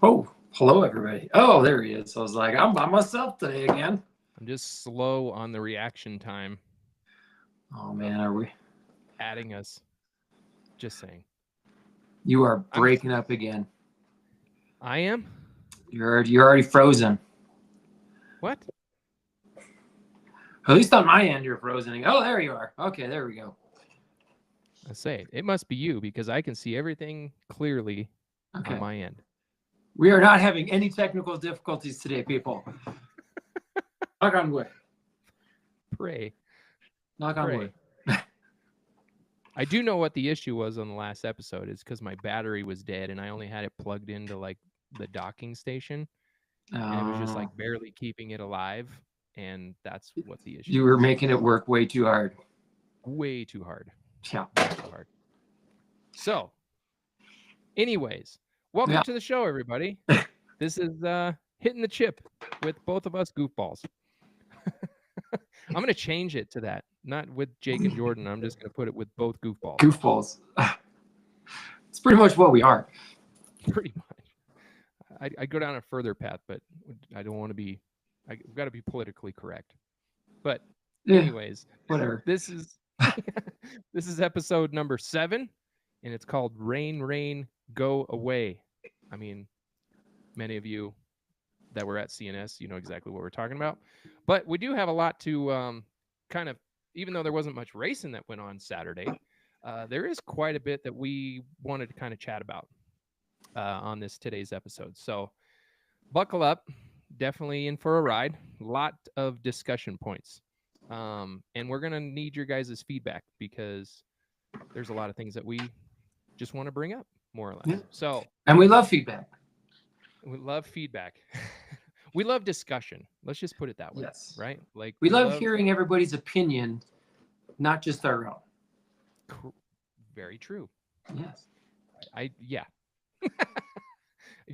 Oh, hello, everybody. Oh, there he is. I was like, I'm by myself today again. I'm just slow on the reaction time Oh, of man, are we? adding us. Just saying. You are I'm breaking up again. I am? You're already frozen. What? At least on my end, you're frozen. Oh, there you are. Okay, there we go. I say it must be you because I can see everything clearly on Okay. my end. We are not having any technical difficulties today, people. Knock on wood. Pray. Knock on wood. Pray. I do know what the issue was on the last episode is because my battery was dead and I only had it plugged into like the docking station and it was just like Oh, barely keeping it alive. And that's what the issue you were was. making it work way too hard. Way too hard. Yeah. Way too hard. So, anyways, welcome Yeah. to the show, everybody. This is Hitting the Chip with both of us goofballs. I'm going to change it to that. Not with Jake and Jordan. I'm just going to put it with both goofballs. Goofballs. It's pretty much what we are. Pretty much. I go down a further path, but I don't want to be. I've got to be politically correct. But Yeah, anyways, whatever. this is this is episode number 7, and it's called "Rain, Rain, Go Away." I mean, many of you that were at CNS, you know exactly what we're talking about. But we do have a lot to kind of, even though there wasn't much racing that went on Saturday, there is quite a bit that we wanted to kind of chat about on today's episode. So buckle up, definitely in for a ride. A lot of discussion points. And we're going to need your guys' feedback because there's a lot of things that we just want to bring up, more or less. Yeah. So, And we love feedback. we love feedback. We love discussion. Let's just put it that way. Yes. Right? Like We love hearing everybody's opinion, not just our own. Very true. Yes. Yeah.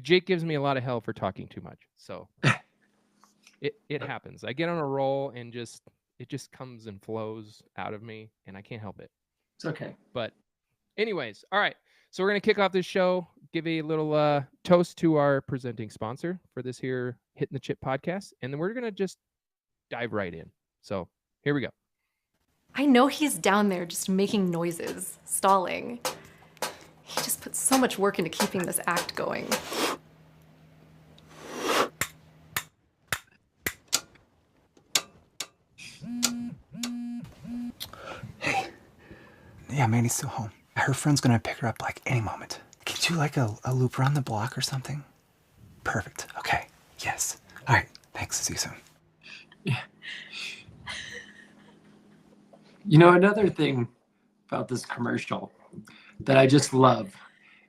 Jake gives me a lot of hell for talking too much. So it happens. I get on a roll and it just comes and flows out of me and I can't help it. It's okay. But anyways, all right. So we're going to kick off this show, give a little toast to our presenting sponsor for this here Hitting the Chip podcast, and then we're going to just dive right in. So here we go. I know he's down there just making noises, stalling. He just puts so much work into keeping this act going. Hey. Yeah, Mandy's still home. Her friend's gonna pick her up like any moment. Can you do like a loop around the block or something? Perfect. Okay. Yes. All right. Thanks. See you soon. Yeah. You know, another thing about this commercial that I just love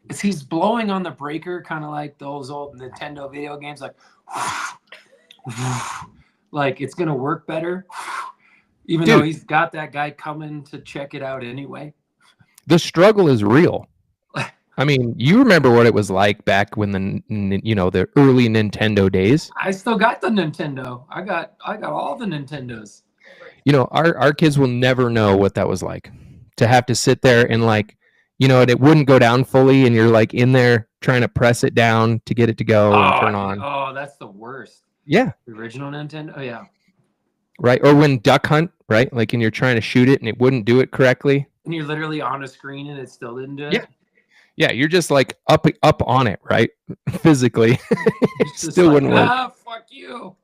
is he's blowing on the breaker, kind of like those old Nintendo video games, like it's gonna work better, even though he's got that guy coming to check it out anyway. The struggle is real. I mean, you remember what it was like back when the early Nintendo days. I still got the Nintendo. I got all the Nintendos. You know, our kids will never know what that was like to have to sit there and and it wouldn't go down fully, and you're like in there trying to press it down to get it to go and turn on. Oh, that's the worst. Yeah. The original Nintendo. Oh yeah. Right. Or when Duck Hunt, right? Like, and you're trying to shoot it and it wouldn't do it correctly. And you're literally on a screen and it still didn't do it. Yeah. Yeah, you're just like up on it, right? Physically. It still wouldn't work. Fuck you.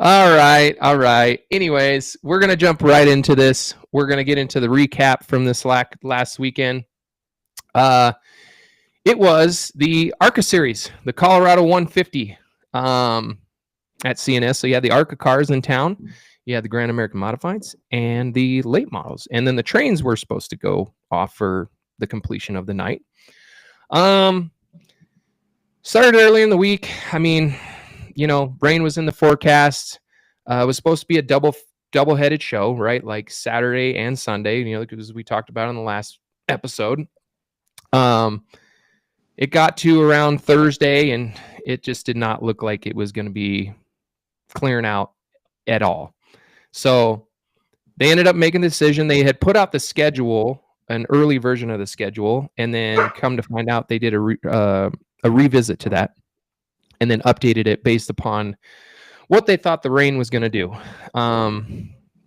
All right. Anyways, we're going to jump right into this. We're going to get into the recap from this last weekend. It was the ARCA series, the Colorado 150 at CNS. So you had the ARCA cars in town. You had the Grand American Modifieds and the late models. And then the trains were supposed to go off for the completion of the night. Started early in the week. I mean, rain was in the forecast. It was supposed to be a double-headed show, right? Like Saturday and Sunday, because we talked about in the last episode. It got to around Thursday, and it just did not look like it was going to be clearing out at all. So they ended up making the decision. They had put out the schedule an early version of the schedule, and then come to find out they did a revisit to that, and then updated it based upon what they thought the rain was going to do.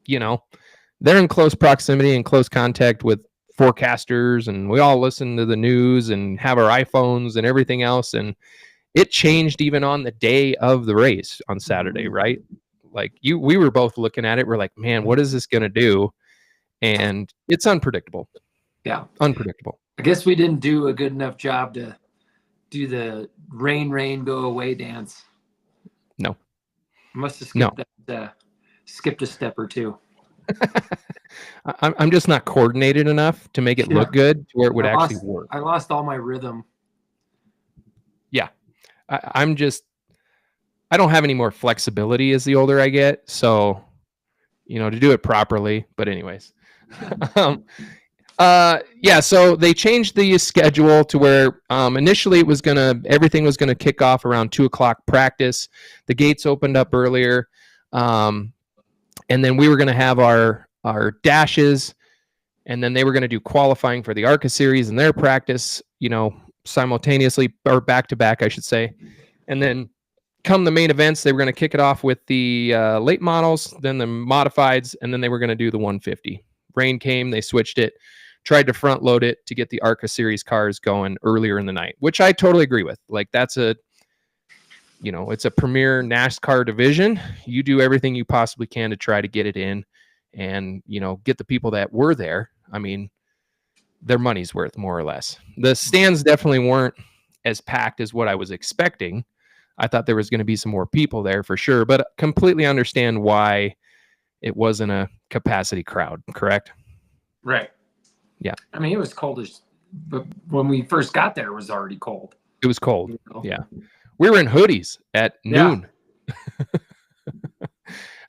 You know, they're in close proximity and close contact with forecasters, and we all listen to the news and have our iPhones and everything else. And it changed even on the day of the race on Saturday, right? Like we were both looking at it. We're like, man, what is this going to do? And it's unpredictable. Yeah. Unpredictable. I guess we didn't do a good enough job to do the rain, go away dance. No. Must have skipped skipped a step or two. I'm just not coordinated enough to make it look good to where it would actually work. I lost all my rhythm. Yeah. I don't have any more flexibility as the older I get. So, to do it properly. But anyways. So they changed the schedule to where initially everything was gonna kick off around 2:00 practice. The gates opened up earlier. And then we were going to have our dashes, and then they were going to do qualifying for the ARCA series and their practice, simultaneously, or back to back, I should say. And then come the main events, they were going to kick it off with the late models, then the modifieds, and then they were going to do the 150. Rain came, they switched it, tried to front load it to get the ARCA series cars going earlier in the night, which I totally agree with. Like, that's it's a premier NASCAR division. You do everything you possibly can to try to get it in and, get the people that were there. I mean, their money's worth, more or less. The stands definitely weren't as packed as what I was expecting. I thought there was going to be some more people there for sure, but completely understand why it wasn't a capacity crowd, correct? Right. Yeah. I mean, it was cold but when we first got there, it was already cold. It was cold. Yeah. We were in hoodies at noon.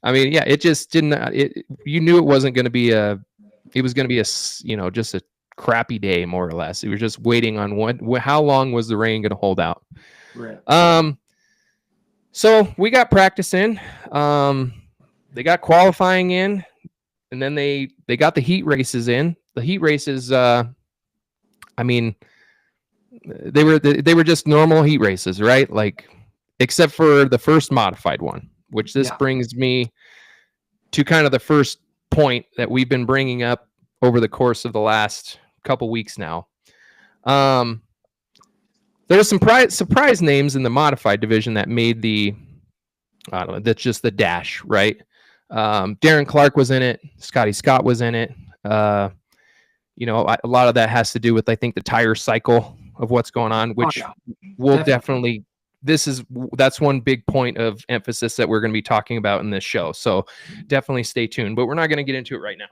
I mean, yeah, it just didn't. You knew it wasn't going to be it was going to be just a crappy day, more or less. We were just waiting on how long was the rain going to hold out. Right. So we got practice in. They got qualifying in, and then they got the heat races in. The heat races, they were just normal heat races, right? Like, except for the first modified one, which this brings me to kind of the first point that we've been bringing up over the course of the last couple weeks now. There were some surprise names in the modified division that made that's just the dash, right? Darren Clark was in it. Scotty Scott was in it. A lot of that has to do with, I think, the tire cycle of what's going on, which will definitely that's one big point of emphasis that we're going to be talking about in this show. So definitely stay tuned, but we're not going to get into it right now.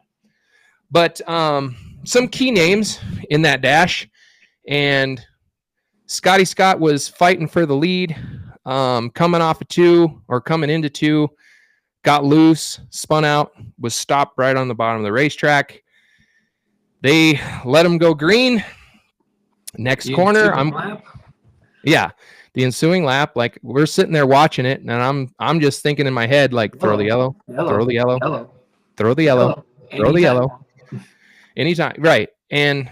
But some key names in that dash, and Scotty Scott was fighting for the lead, coming off of coming into 2, got loose, spun out, was stopped right on the bottom of the racetrack. They let him go green. Next corner, the ensuing lap. Like, we're sitting there watching it, and I'm just thinking in my head, like, throw the yellow, throw the yellow, throw the yellow, throw the yellow. Anytime, right? And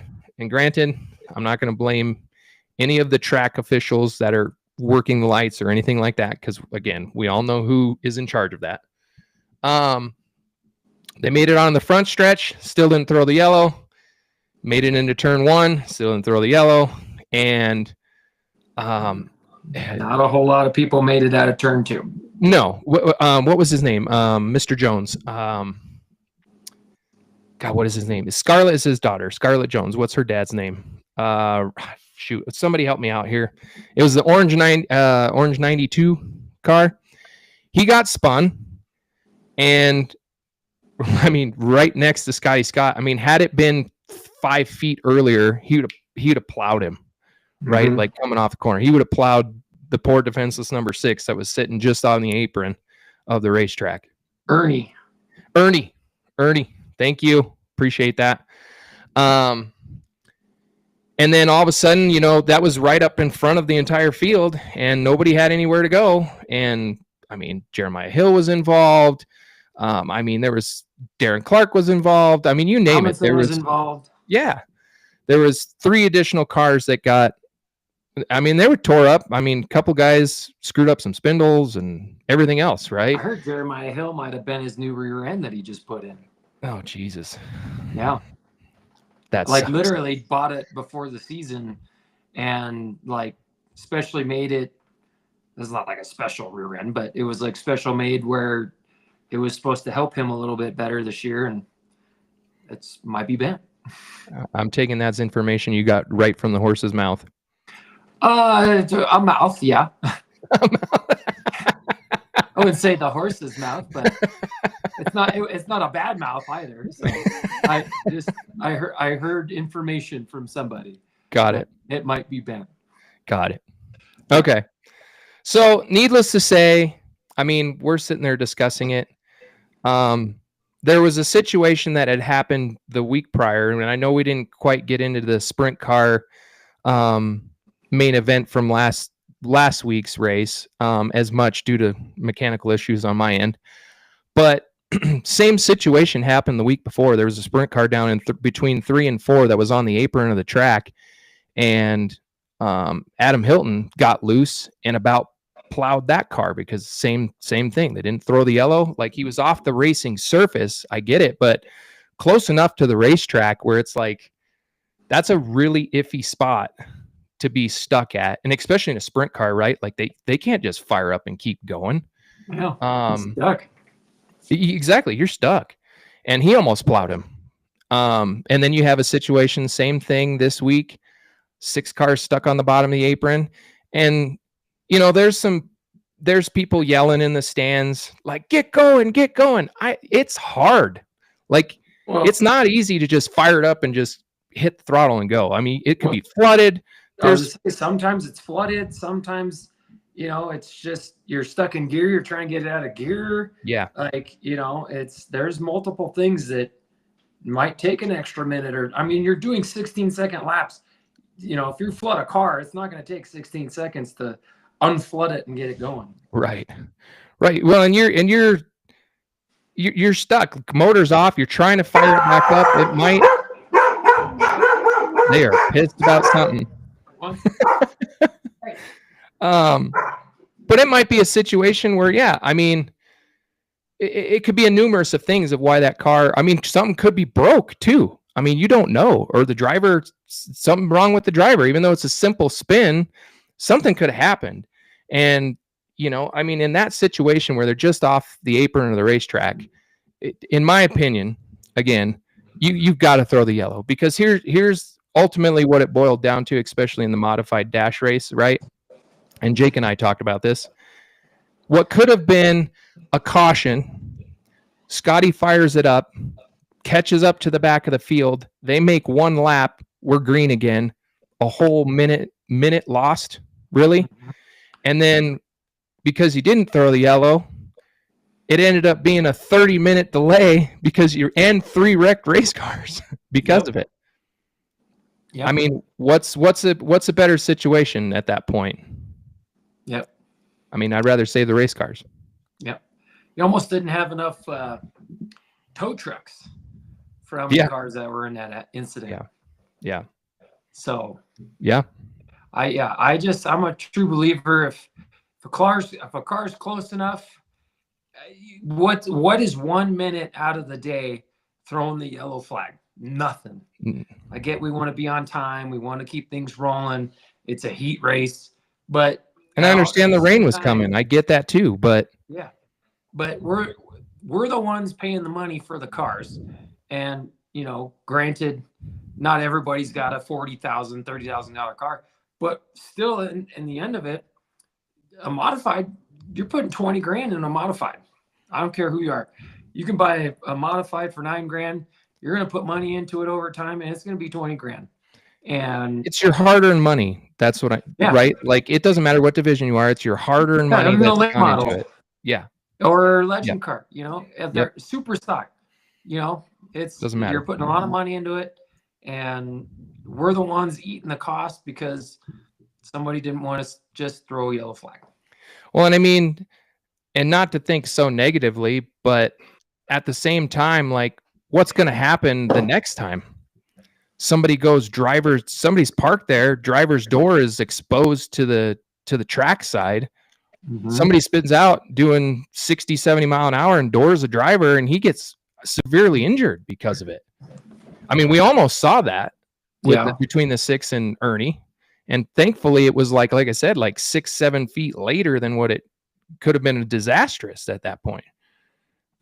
granted, I'm not going to blame any of the track officials that are working the lights or anything like that, because again, we all know who is in charge of that. They made it on the front stretch, still didn't throw the yellow. Made it into turn 1, still didn't throw the yellow, and not a whole lot of people made it out of turn 2. No, what was his name? Mr. Jones. God, what is his name? Scarlett is his daughter. Scarlett Jones. What's her dad's name? Shoot, somebody help me out here. It was the orange 92 car. He got spun, and right next to Scotty Scott. Had it been 5 feet earlier, he'd have plowed him, right? Mm-hmm. Like, coming off the corner, he would have plowed the poor defenseless number 6 that was sitting just on the apron of the racetrack. Ernie, thank you, appreciate that. And then all of a sudden, that was right up in front of the entire field, and nobody had anywhere to go. And Jeremiah Hill was involved. There was Darren Clark was involved. You name it. There was involved. Yeah. There was 3 additional cars that got, I mean, they were tore up. I mean, a couple guys screwed up some spindles and everything else, I right? heard Jeremiah Hill might have been his new rear end that he just put in. Oh, Jesus. Yeah. That's Like literally bought it before the season and like specially made it. It's not like a special rear end, but it was like special made where it was supposed to help him a little bit better this year, and it's might be bent. I'm taking that as information you got right from the horse's mouth. A mouth, yeah. I wouldn't say the horse's mouth, but it's not a bad mouth either. So I heard information from somebody. Got it. It might be bent. Got it. Okay. So needless to say, I mean, we're sitting there discussing it. There was a situation that had happened the week prior, and I know we didn't quite get into the sprint car main event from last week's race as much due to mechanical issues on my end. But same situation happened the week before. There was a sprint car down in between 3 and 4 that was on the apron of the track, and Adam Hilton got loose and about plowed that car because same thing. They didn't throw the yellow. Like, he was off the racing surface. I get it, but close enough to the racetrack where it's like, that's a really iffy spot to be stuck at. And especially in a sprint car, right? Like they can't just fire up and keep going. Yeah. Stuck. Exactly. You're stuck. And he almost plowed him. And then you have a situation, same thing this week, 6 cars stuck on the bottom of the apron. And you know, there's people yelling in the stands, like, get going. It's hard. Like, Well, it's not easy to just fire it up and just hit the throttle and go. I mean, it could be flooded. Sometimes it's flooded. Sometimes, you know, it's just, you're stuck in gear. You're trying to get it out of gear. Yeah. Like, you know, there's multiple things that might take an extra minute you're doing 16-second laps. You know, if you flood a car, it's not going to take 16 seconds to unflood it and get it going. Right. Well, and you're stuck. Motor's off. You're trying to fire it back up. It might. They are pissed about something. But it might be a situation where, yeah, I mean, it could be a numerous of things of why that car. I mean, something could be broke too. I mean, you don't know, or the driver, something wrong with the driver. Even though it's a simple spin, something could have happened. And, you know, I mean, in that situation where they're just off the apron of the racetrack, in my opinion, again, you've got to throw the yellow, because here's ultimately what it boiled down to, especially in the modified dash race, right? And Jake and I talked about this. What could have been a caution, Scotty fires it up, catches up to the back of the field. They make 1 lap. We're green again. A whole minute lost, really. And then because you didn't throw the yellow, it ended up being a 30-minute delay because and 3 wrecked race cars because of it. Yep. I mean, what's a better situation at that point? Yep. I mean, I'd rather say the race cars. Yep. You almost didn't have enough tow trucks for how many cars that were in that incident. Yeah. So. Yeah. I'm a true believer. If a car's close enough, what is 1 minute out of the day throwing the yellow flag? Nothing. I get we want to be on time. We want to keep things rolling. It's a heat race, but I understand the rain was coming. I get that too, but but we're the ones paying the money for the cars, and you know, granted, not everybody's got a $40,000, $30,000 car. But still, in the end of it, a modified, you're putting 20 grand in a modified. I don't care who you are. You can buy a modified for $9 grand. You're going to put money into it over time, and it's going to be 20 grand. And it's your hard-earned money. That's what right? Like, it doesn't matter what division you are. It's your hard-earned money that's gone into it. Yeah. Or legend car, you know, if they're super stock, you know, doesn't matter. You're putting a lot of money into it, and we're the ones eating the cost because somebody didn't want to just throw a yellow flag. Well, and I mean, and not to think so negatively, but at the same time, like, what's going to happen the next time? somebody's parked there, driver's door is exposed to the track side. Mhm. Somebody spins out doing 60, 70 mile an hour and doors a driver, and he gets severely injured because of it. I mean, we almost saw that between the 6 and Ernie. And thankfully it was like I said, like 6-7 feet later than what it could have been disastrous at that point.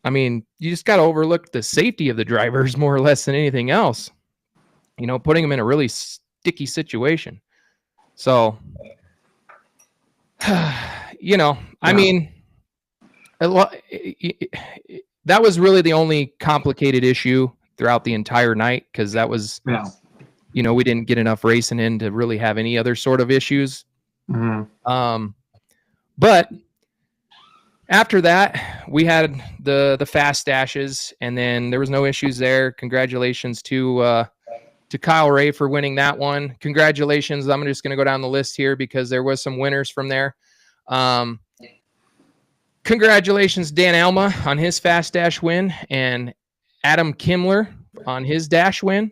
I mean, you just got to overlook the safety of the drivers more or less than anything else, putting them in a really sticky situation. So, I mean, that was really the only complicated issue throughout the entire night, because that was, we didn't get enough racing in to really have any other sort of issues. Mhm. But after that, we had the fast dashes, and then there was no issues there. Congratulations to Kyle Ray for winning that one. Congratulations. I'm just going to go down the list here because there was some winners from there. Congratulations, Dan Alma on his fast dash win, and Adam Kimler on his dash win.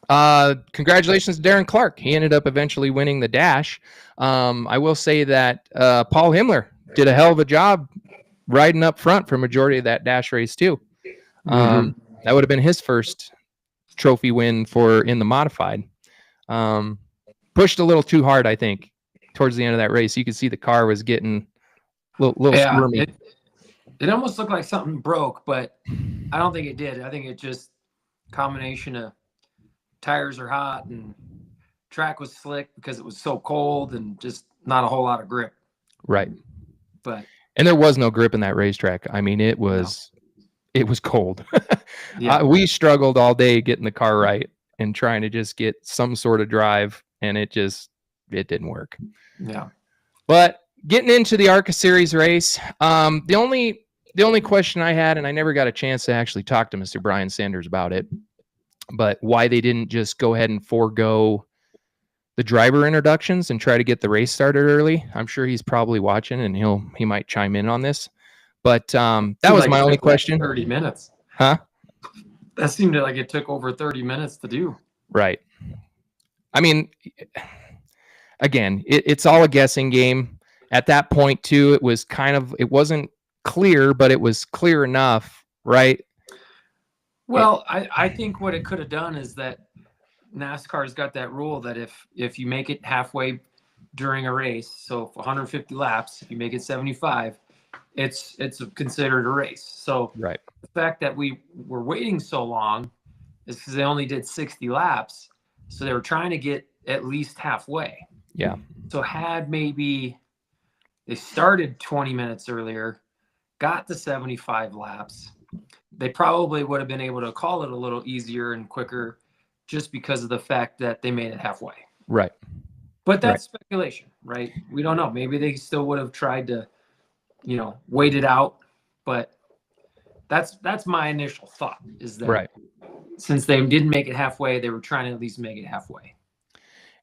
Congratulations to Darren Clark. He ended up eventually winning the dash. I will say that Paul Himmler did a hell of a job riding up front for majority of that dash race too. That would have been his first trophy win in the modified. Pushed a little too hard, I think, towards the end of that race. You could see the car was getting a little squirmy. It almost looked like something broke, but I don't think it did. I think it just combination of tires are hot and track was slick because it was so cold and just not a whole lot of grip. Right. And there was no grip in that racetrack. I mean, it was cold. We struggled all day getting the car right and trying to just get some sort of drive, and it didn't work. Yeah. But getting into the ARCA Series race, the only question I had, and I never got a chance to actually talk to Mr. Brian Sanders about it, but why they didn't just go ahead and forego the driver introductions and try to get the race started early. I'm sure he's probably watching, and he might chime in on this. But that was my only question. 30 minutes. Huh? That seemed like it took over 30 minutes to do. Right. I mean, again, it's all a guessing game. At that point, too, it wasn't clear, but it was clear enough, right? Well, I think what it could have done is that NASCAR's got that rule that if you make it halfway during a race, so 150 laps, if you make it 75, it's considered a race. So right. The fact that we were waiting so long is because they only did 60 laps, so they were trying to get at least halfway. Yeah. So had maybe they started 20 minutes earlier, got to 75 laps, they probably would have been able to call it a little easier and quicker just because of the fact that they made it halfway. Right. But that's speculation, right? We don't know. Maybe they still would have tried to, wait it out. But that's my initial thought, is that since they didn't make it halfway, they were trying to at least make it halfway.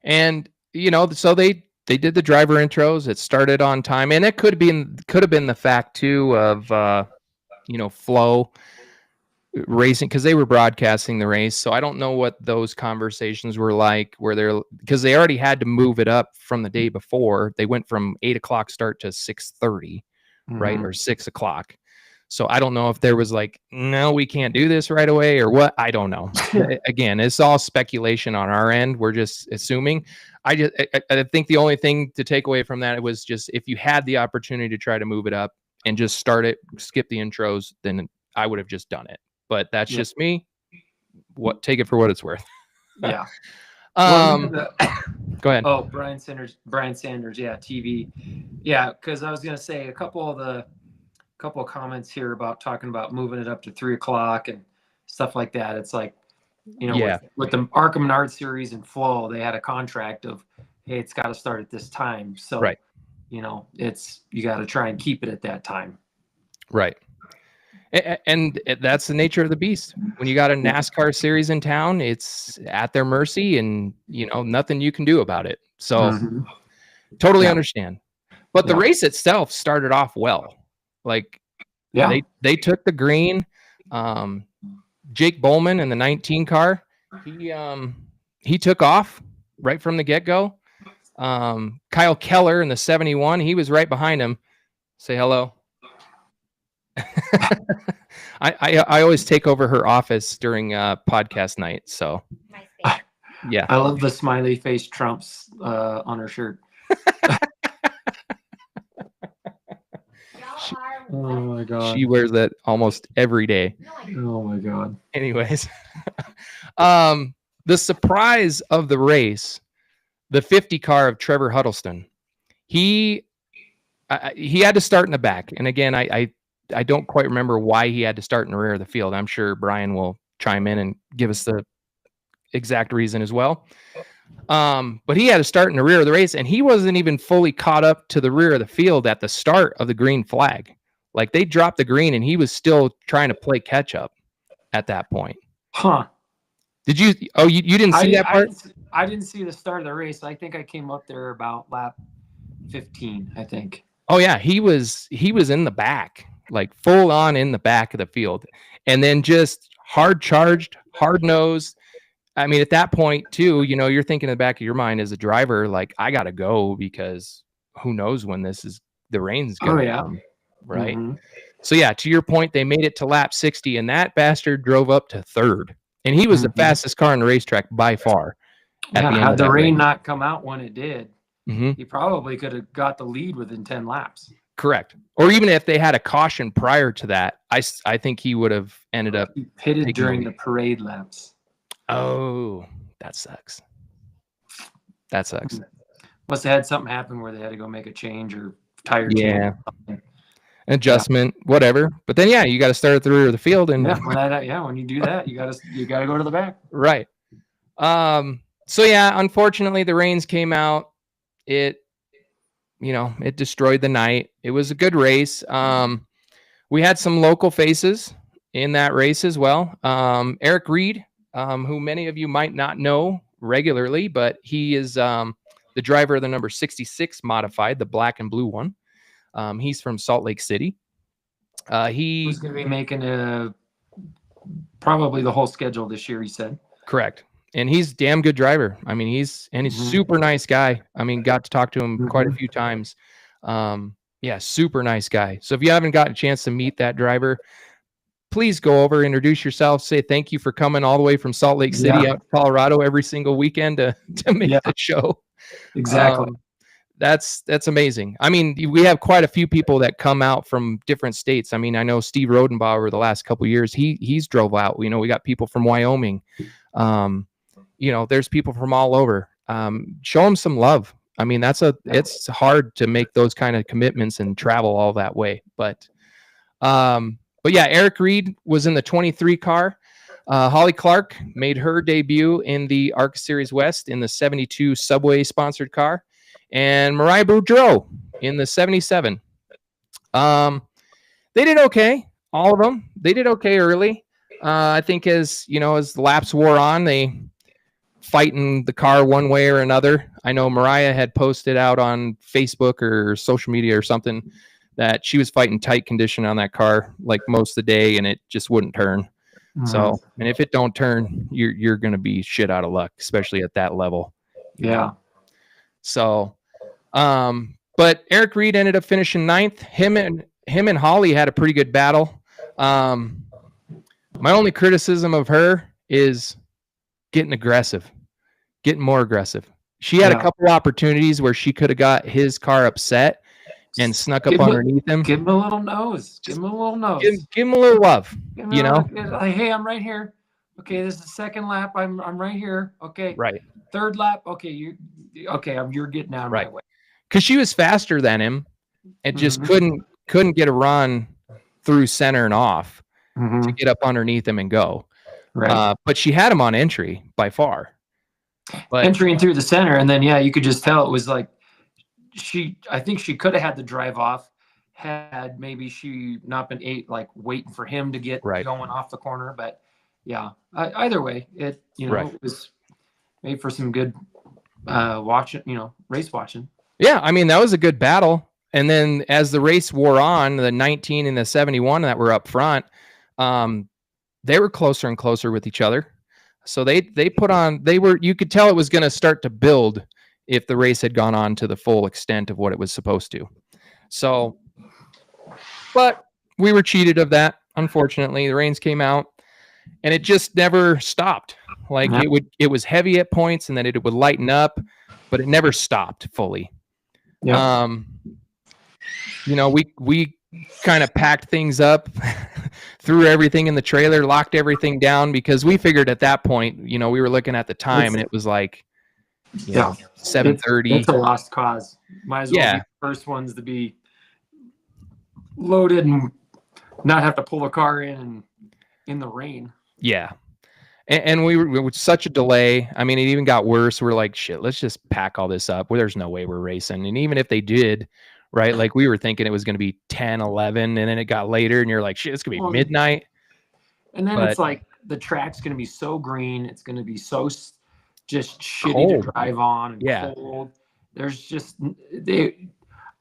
And, so they did the driver intros. It started on time. And it could have been the fact, too, of, flow racing, because they were broadcasting the race. So I don't know what those conversations were like, because they already had to move it up from the day before. They went from 8:00 start to 6:30, right, or 6:00. So I don't know if there was like, no, we can't do this right away, or what. I don't know. Again, it's all speculation on our end. We're just assuming. I think the only thing to take away from that was just, if you had the opportunity to try to move it up and just start it, skip the intros, then I would have just done it. But that's just me. Take it for what it's worth. Yeah. Go ahead. Oh, Brian Sanders. Yeah. TV. Yeah. Cause I was going to say a couple of comments here about talking about moving it up to 3:00 and stuff like that. It's like, with the Arkham Menard series and Flow, they had a contract of, hey, it's got to start at this time. So, you got to try and keep it at that time. Right. And that's the nature of the beast. When you got a NASCAR series in town, it's at their mercy, and nothing you can do about it. So totally understand. But the race itself started off well. Like they took the green. Jake Bowman in the 19 car, He took off right from the get-go. Kyle Keller in the 71, he was right behind him. Say hello. I always take over her office during podcast night, so yeah. I love the smiley face Trumps on her shirt. Oh my god. She wears that almost every day. Oh my god. Anyways, the surprise of the race, the 50 car of Trevor Huddleston, he had to start in the back. And again, I don't quite remember why he had to start in the rear of the field. I'm sure Brian will chime in and give us the exact reason as well. But he had to start in the rear of the race, and he wasn't even fully caught up to the rear of the field at the start of the green flag. Like, they dropped the green, and he was still trying to play catch up at that point. Huh. Did you? Oh, you didn't see that part? I didn't see the start of the race. I think I came up there about lap 15, I think. Oh yeah, he was in the back, like full on in the back of the field, and then just hard charged, hard nosed. I mean, at that point too, you know, you're thinking in the back of your mind as a driver, like, I gotta go because who knows when the rain's going to come, right? Mm-hmm. So yeah, to your point, they made it to lap 60, and that bastard drove up to third, and he was the fastest car on the racetrack by far. Yeah, had the rain not come out when it did, he probably could have got the lead within 10 laps. Correct. Or even if they had a caution prior to that, I think he would have ended up pitted during the parade laps. Oh, that sucks. That sucks. Must have had something happen where they had to go make a change or tire change. Adjustment, whatever. But then you got to start at the rear of the field, and when you do that, you got to go to the back. Right. So yeah, unfortunately the rains came out. It destroyed the night. It was a good race. We had some local faces in that race as well. Eric Reed, who many of you might not know regularly, but he is the driver of the number 66 modified, the black and blue one. He's from Salt Lake City. He's going to be making probably the whole schedule this year, he said. Correct. And he's a damn good driver. I mean, he's super nice guy. I mean, got to talk to him quite a few times. Super nice guy. So if you haven't gotten a chance to meet that driver, please go over, introduce yourself, say thank you for coming all the way from Salt Lake City out to Colorado every single weekend to make the show. Exactly. That's amazing. I mean, we have quite a few people that come out from different states. I mean, I know Steve Rodenbauer the last couple of years, he's drove out. You know, we got people from Wyoming. There's people from all over. Show them some love. I mean, it's hard to make those kind of commitments and travel all that way. But yeah, Eric Reed was in the 23 car. Holly Clark made her debut in the ARCA Series West in the 72 Subway sponsored car, and Mariah Boudreau in the 77. They did okay. All of them. They did okay early. I think as the laps wore on, they fighting the car one way or another. I know Mariah had posted out on Facebook or social media or something that she was fighting tight condition on that car like most of the day, and it just wouldn't turn. So, and if it don't turn, you're going to be shit out of luck, especially at that level. Yeah. So, but Eric Reed ended up finishing 9th. Him and Holly had a pretty good battle. My only criticism of her is getting more aggressive. She had a couple opportunities where she could have got his car upset and snuck up underneath him. Give him a little nose. Give him a little nose. Give him a little love. Like, hey, I'm right here. Okay, this is the second lap. I'm right here. Okay. Right. Third lap. Okay, you're getting out of my way. Because she was faster than him and just couldn't get a run through center and off to get up underneath him and go. Right. But she had him on entry by far. But entering through the center, and then you could just tell it was like I think she could have had the drive off had maybe she not been waiting for him to get going off the corner. But either way, it it was made for some good race watching. Yeah, I mean, that was a good battle. And then as the race wore on, the 19 and the 71 that were up front, they were closer and closer with each other. So they put on, you could tell it was going to start to build if the race had gone on to the full extent of what it was supposed to. So, but we were cheated of that. Unfortunately, the rains came out and it just never stopped. Like it was heavy at points and then it would lighten up, but it never stopped fully. Yeah. We kind of packed things up, threw everything in the trailer, locked everything down because we figured at that point, we were looking at the time and it was like, 7:30. It's a lost cause. Might as well be the first ones to be loaded and not have to pull the car in the rain. Yeah. And we were such a delay. I mean, it even got worse. We're like, shit, let's just pack all this up. Well, there's no way we're racing. And even if they did, right, like we were thinking it was going to be 10, 11, and then it got later, and you're like, shit, it's going to be midnight. And then it's like the track's going to be so green. It's going to be so just shitty to drive on and cold. There's just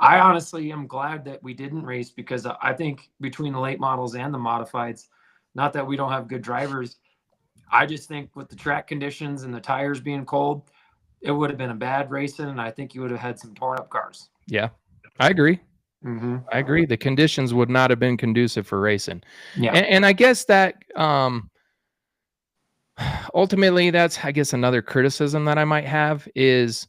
I honestly am glad that we didn't race because I think between the late models and the modifieds, not that we don't have good drivers, I just think with the track conditions and the tires being cold, it would have been a bad racing, and I think you would have had some torn up cars. Yeah, I agree. Mm-hmm. I agree. The conditions would not have been conducive for racing. Yeah, and I guess that ultimately, that's another criticism that I might have is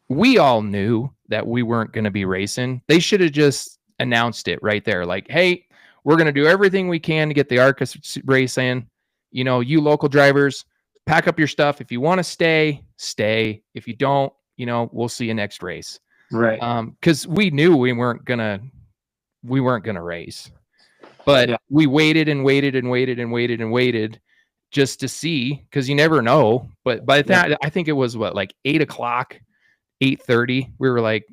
we all knew that we weren't going to be racing. They should have just announced it right there, like, hey, we're going to do everything we can to get the ARCA race in. You local drivers, pack up your stuff. If you want to stay, stay. If you don't, we'll see you next race. Right. Because we knew we weren't gonna race, but we waited and waited and waited and waited and waited just to see, because you never know. But by the time I think it was like 8 o'clock, 8:30, we were like,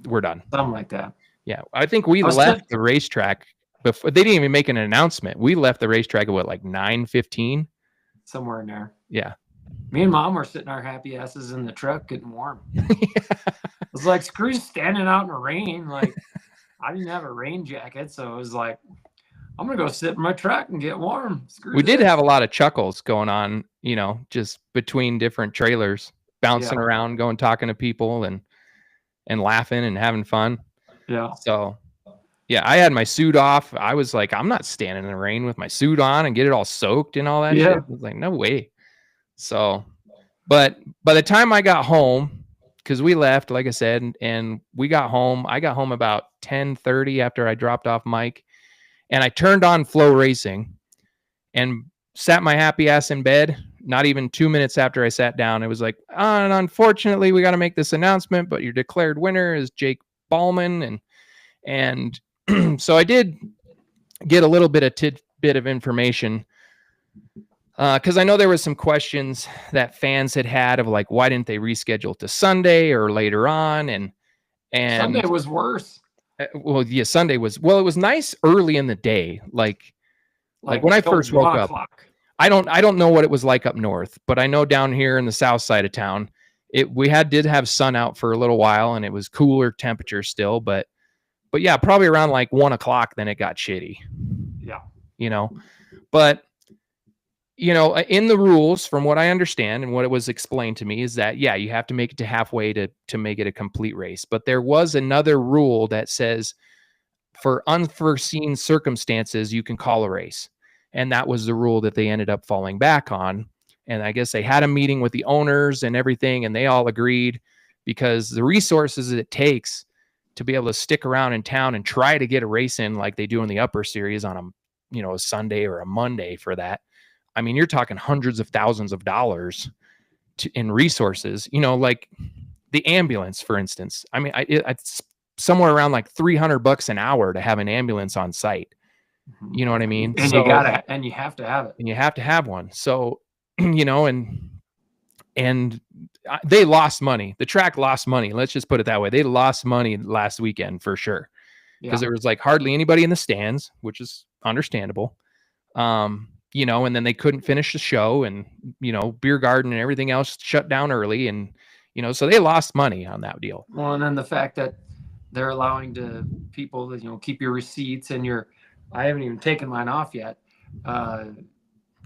we're done. Something like that. Yeah, I think we left the racetrack before they didn't even make an announcement. We left the racetrack at like 9:15, somewhere in there. Yeah. Me and Mom were sitting our happy asses in the truck getting warm. It was like, screw standing out in the rain. Like, I didn't have a rain jacket, so it was like, I'm gonna go sit in my truck and get warm. We did have a lot of chuckles going on, just between different trailers, bouncing around, going talking to people and laughing and having fun. Yeah. So I had my suit off. I was like, I'm not standing in the rain with my suit on and get it all soaked and all that shit. I was like, no way. So, but by the time I got home, because we left, like I said, and we got home, I got home about 10:30 after I dropped off Mike, and I turned on Flow Racing and sat my happy ass in bed. Not even 2 minutes after I sat down, it was like, and unfortunately, we got to make this announcement, but your declared winner is Jake Ballman. And so I did get a little bit of tidbit of information, because I know there was some questions that fans had of like, why didn't they reschedule to Sunday or later on? And Sunday was worse. Well, yeah, Sunday was, it was nice early in the day. Like when I first woke up, I don't know what it was like up north, but I know down here in the south side of town, we did have sun out for a little while and it was cooler temperature still, but yeah, probably around like 1 o'clock, then it got shitty. Yeah. But in the rules, from what I understand and what it was explained to me, is that, you have to make it to halfway to make it a complete race. But there was another rule that says for unforeseen circumstances, you can call a race. And that was the rule that they ended up falling back on. And I guess they had a meeting with the owners and everything, and they all agreed, because the resources it takes to be able to stick around in town and try to get a race in like they do in the upper series on a Sunday or a Monday for that. I mean, you're talking hundreds of thousands of dollars in resources, like the ambulance, for instance. I mean, it's somewhere around like $300 an hour to have an ambulance on site. You know what I mean? And you have to have it. And you have to have one. So, and they lost money. The track lost money. Let's just put it that way. They lost money last weekend for sure. Because there was like hardly anybody in the stands, which is understandable. And then they couldn't finish the show, and, beer garden and everything else shut down early. And, so they lost money on that deal. Well, and then the fact that they're allowing people to, keep your receipts and I haven't even taken mine off yet.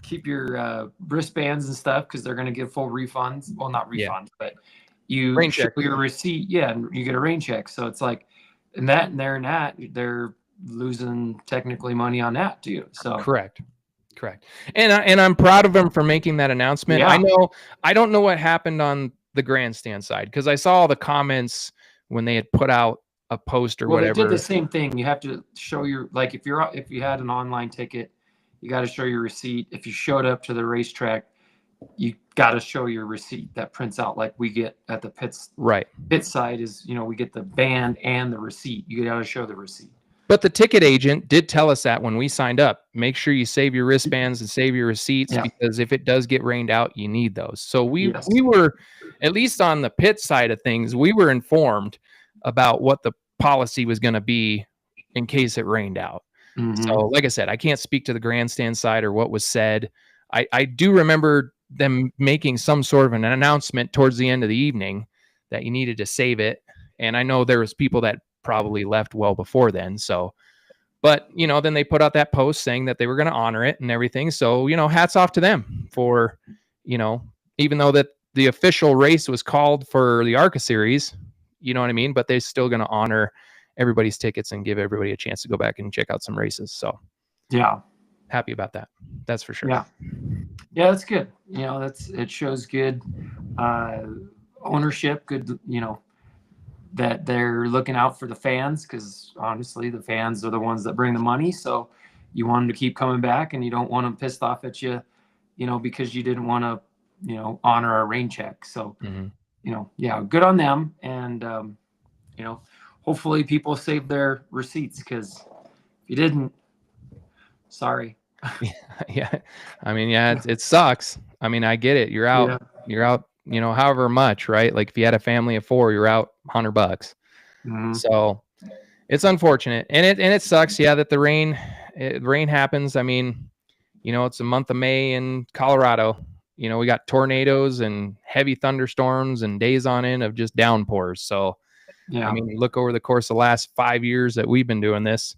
keep your wristbands and stuff because they're going to give full refunds. Well, not Yeah. refunds, but you Rain show check. your receipt. Yeah, and you get a rain check. So it's like, and they're losing technically money on that too. So Correct. And I'm proud of them for making that announcement. Yeah. I don't know what happened on the grandstand side because I saw all the comments when they had put out a post or well, whatever. they did the same thing. You have to show your, like, if you had an online ticket, you got to show your receipt. If you showed up to the racetrack, you got to show your receipt that prints out like we get at the pits. Right. Pit side is, we get the band and the receipt. You got to show the receipt. But the ticket agent did tell us that when we signed up, make sure you save your wristbands and save your receipts because if it does get rained out, you need those. So we were, at least on the pit side of things, we were informed about what the policy was going to be in case it rained out. Mm-hmm. So like I said, I can't speak to the grandstand side or what was said. I do remember them making some sort of an announcement towards the end of the evening that you needed to save it. And I know there was people that probably left well before then. So, but then they put out that post saying that they were going to honor it and everything. So, hats off to them for, even though that the official race was called for the ARCA series, you know what I mean? But they're still going to honor everybody's tickets and give everybody a chance to go back and check out some races. So yeah, happy about that. That's for sure. Yeah, that's good. It shows good ownership, good, that they're looking out for the fans, because honestly, the fans are the ones that bring the money. So you want them to keep coming back, and you don't want them pissed off at you, because you didn't want to, honor a rain check. So, good on them. And, hopefully people save their receipts, because if you didn't, sorry. Yeah. I mean, it sucks. I mean, I get it. You're out, however much, right? Like if you had a family of 4, you're out $100. Mm-hmm. So it's unfortunate. And it sucks. Yeah. That the rain happens. I mean, it's a month of May in Colorado, we got tornadoes and heavy thunderstorms and days on end of just downpours. So, I mean, look over the course of the last 5 years that we've been doing this,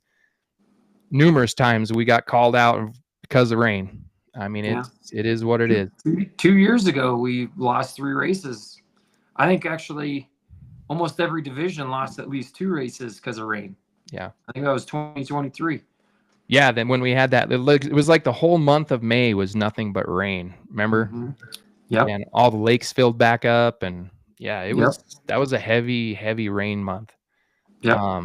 numerous times we got called out because of rain. I mean, it is what it is. 2 years ago, we lost 3 races. I think actually almost every division lost at least 2 races because of rain. Yeah. I think that was 2023. Yeah. Then when we had that, it was like the whole month of May was nothing but rain. Remember? Mm-hmm. Yeah. And all the lakes filled back up, and that was a heavy, heavy rain month. Yeah.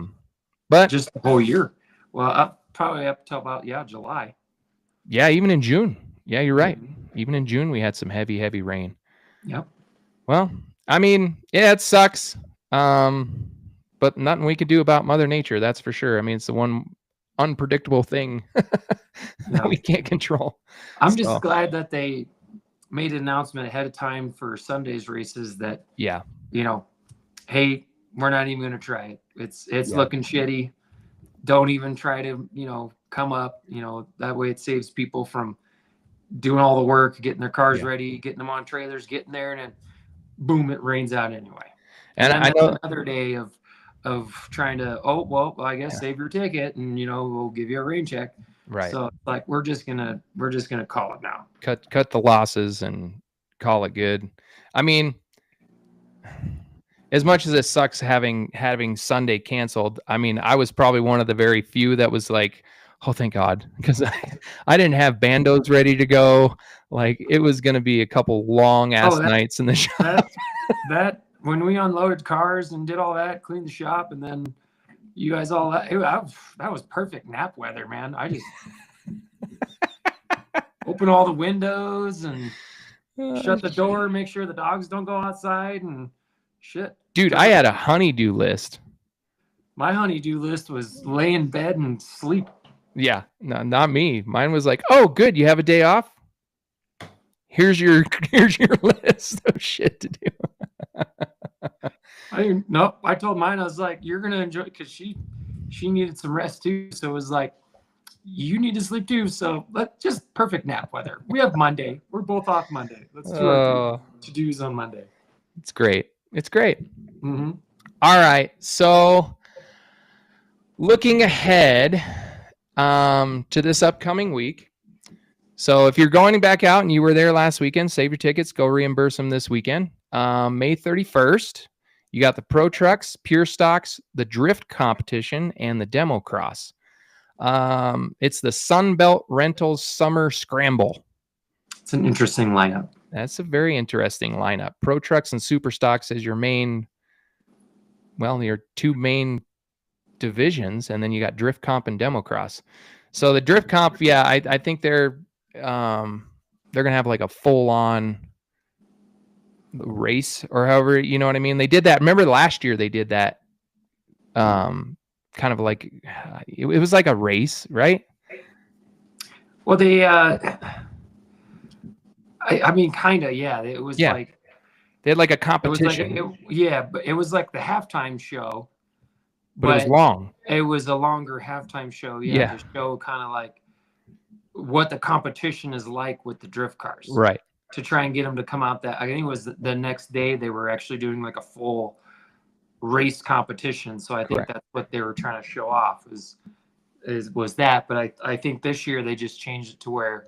But just the whole year. Well, probably up to about July. Yeah, even in June. Yeah, you're right. Even in June, we had some heavy, heavy rain. Yep. Well, I mean, it sucks. But nothing we could do about Mother Nature, that's for sure. I mean, it's the one unpredictable thing that we can't control. I'm just glad that they made an announcement ahead of time for Sunday's races that, hey, we're not even going to try it. It's looking shitty. Don't even try to, come up, that way it saves people from doing all the work, getting their cars ready, getting them on trailers, getting there, and then boom, it rains out anyway. And I know another day of trying to, I guess save your ticket and, we'll give you a rain check. Right. So like, we're just gonna call it now. Cut the losses and call it good. I mean, as much as it sucks having Sunday canceled, I mean, I was probably one of the very few that was like, oh, thank God, because I didn't have bandos ready to go. Like, it was going to be a couple long ass nights in the shop. That when we unloaded cars and did all that, cleaned the shop, and then you guys all that was perfect nap weather, man. I just open all the windows and shut the door, make sure the dogs don't go outside and shit. Dude, I had a honey-do list. My honey-do list was lay in bed and sleep. Yeah, no, not me. Mine was like, oh, good, you have a day off? Here's your list of shit to do. I told mine, I was like, you're gonna enjoy, because she needed some rest too. So it was like, you need to sleep too. So just perfect nap weather. We have Monday. We're both off Monday. Let's do our to-dos on Monday. It's great. It's great. Mm-hmm. All right. So looking ahead to this upcoming week, So if you're going back out and you were there last weekend, save your tickets, go reimburse them this weekend. May 31st, you got the Pro Trucks, Pure Stocks, the Drift Competition, and the Demo Cross. It's the Sunbelt Rentals Summer Scramble. It's an interesting lineup. That's a very interesting lineup. Pro Trucks and Super Stocks as your main, well, your two main divisions, and then you got Drift Comp and Demo Cross. So the Drift Comp, yeah, I think they're gonna have like a full-on race, or however, you know what I mean. They did that. Remember last year they did that. Kind of like it was like a race, right? Well, they, I mean, kind of, yeah. It was like they had like a it was competition. like but it was like the halftime show, but it was long. It was a longer halftime show, Yeah. to show kind of like what the competition is like with the drift cars, Right. to try and get them to come out. That I think it was the next day they were actually doing like a full race competition. So I think Correct. that's what they were trying to show off was that. But I think this year they just changed it to where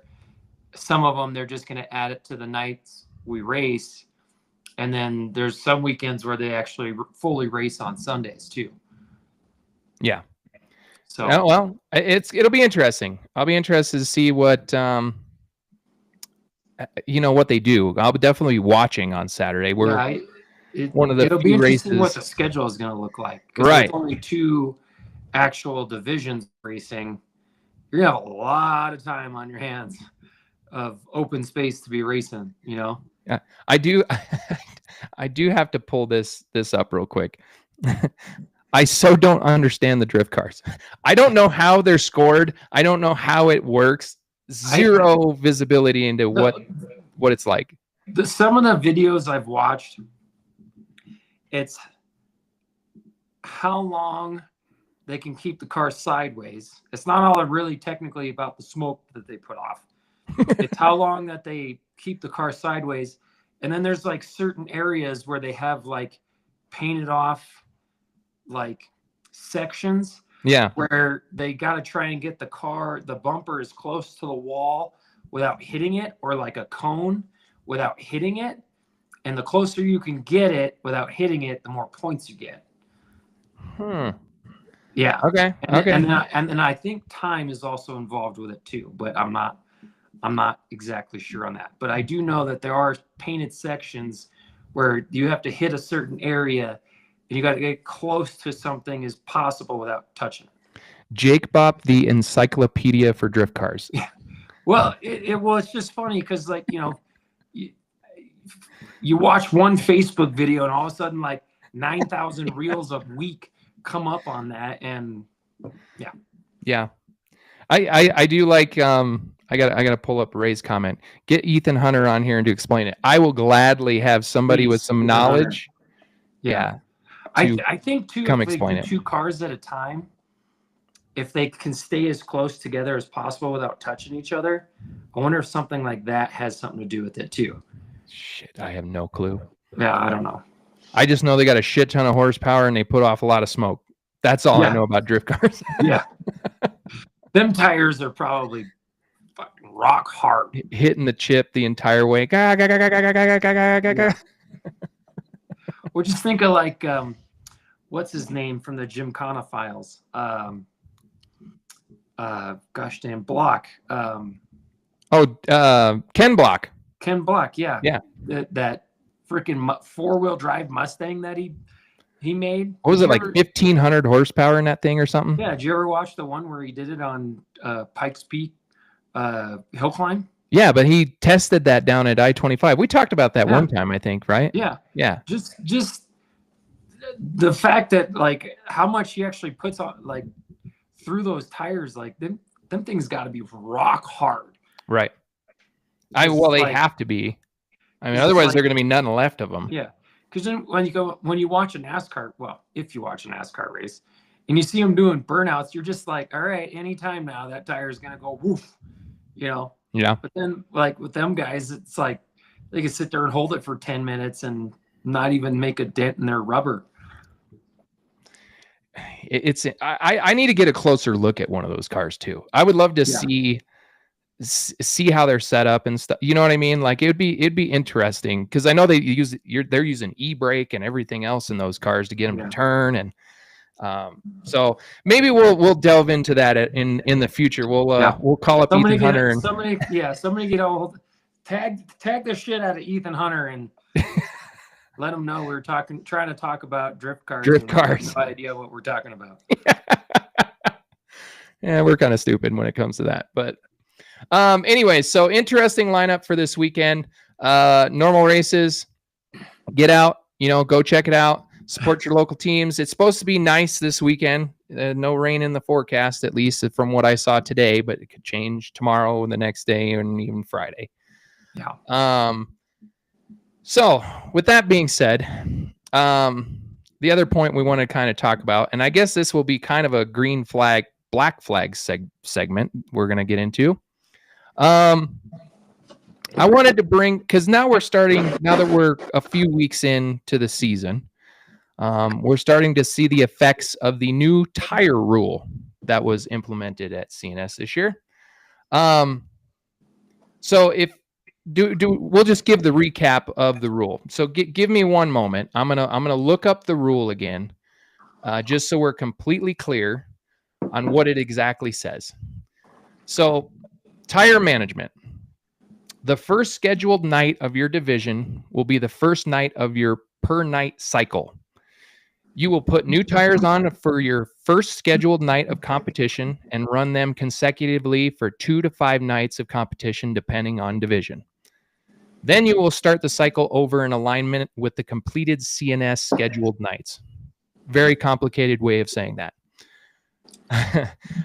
some of them they're just going to add it to the nights we race, and then there's some weekends where they actually fully race on Sundays too. Yeah. So well, it'll be interesting. I'll be interested to see what what they do. I'll definitely be watching on Saturday. We're one of the it'll be few interesting races. what the schedule is going to look like. 'Cause Right. There's only 2 actual divisions racing. You're gonna have a lot of time on your hands of open space to be racing. I do I do have to pull this up real quick. I so don't understand the drift cars. I don't know how they're scored. I don't know how it works. Zero visibility into what it's like. Some of the videos I've watched, it's how long they can keep the car sideways. It's not all really technically about the smoke that they put off. It's how long that they keep the car sideways. And then there's like certain areas where they have like painted off like sections. Yeah. Where they got to try and get the bumper as close to the wall without hitting it, or like a cone without hitting it. And the closer you can get it without hitting it, the more points you get. Yeah. Okay. And then I think time is also involved with it too, but I'm not exactly sure on that. But I do know that there are painted sections where you have to hit a certain area and you got to get close to something as possible without touching it. Jake Bop, the encyclopedia for drift cars. Yeah. Well, it's just funny because like, you watch one Facebook video and all of a sudden like 9,000 reels a week come up on that. And yeah. I do like, I got to pull up Ray's comment. Get Ethan Hunter on here and to explain it. I will gladly have somebody with some knowledge. Yeah. I think too, come if they explain do it. 2 cars at a time, if they can stay as close together as possible without touching each other, I wonder if something like that has something to do with it too. Shit, I have no clue. Yeah, I don't know. I just know they got a shit ton of horsepower and they put off a lot of smoke. That's all I know about drift cars. Yeah. Them tires are probably fucking rock hard. Hitting the chip the entire way. Ga, ga, ga, ga, ga, ga, ga, ga, ga, ga. Well, just think of like, what's his name from the Gymkhana files? Gosh damn, Block. Ken Block. Ken Block, yeah. Yeah. That freaking 4-wheel drive Mustang that he made. What was it, like 1,500 horsepower in that thing or something? Yeah, did you ever watch the one where he did it on Pikes Peak hill climb? Yeah, but he tested that down at I-25. We talked about that one time, I think, right? Yeah. Yeah. Just the fact that like how much he actually puts on like through those tires, like them things got to be rock hard. Right. They like, have to be. I mean, otherwise like, they're going to be nothing left of them. Yeah, because then when you watch a NASCAR, well, if you watch a NASCAR race and you see them doing burnouts, you're just like, all right, anytime now that tire is gonna go woof, Yeah. But then like with them guys, it's like they can sit there and hold it for 10 minutes and not even make a dent in their rubber. I need to get a closer look at one of those cars too. I would love to see see how they're set up and stuff. You know what I mean? Like it'd be interesting because I know they're using e-brake and everything else in those cars to get them to turn, and so maybe we'll delve into that in the future. We'll call up Ethan Hunter and somebody get old, tag the shit out of Ethan Hunter and let him know we're trying to talk about drift cars. No idea what we're talking about. Yeah, we're kind of stupid when it comes to that, but anyway, so interesting lineup for this weekend. Normal races, get out, go check it out. Support your local teams. It's supposed to be nice this weekend. No rain in the forecast, at least from what I saw today, but it could change tomorrow and the next day and even Friday. Yeah. So with that being said, the other point we want to kind of talk about, and I guess this will be kind of a green flag, black flag segment we're going to get into. I wanted to bring, because now that we're a few weeks into the season, we're starting to see the effects of the new tire rule that was implemented at CNS this year. So we'll just give the recap of the rule. So give me one moment. I'm gonna look up the rule again, just so we're completely clear on what it exactly says. So, tire management. The first scheduled night of your division will be the first night of your per night cycle. You will put new tires on for your first scheduled night of competition and run them consecutively for 2 to 5 nights of competition, depending on division. Then you will start the cycle over in alignment with the completed CNS scheduled nights. Very complicated way of saying that.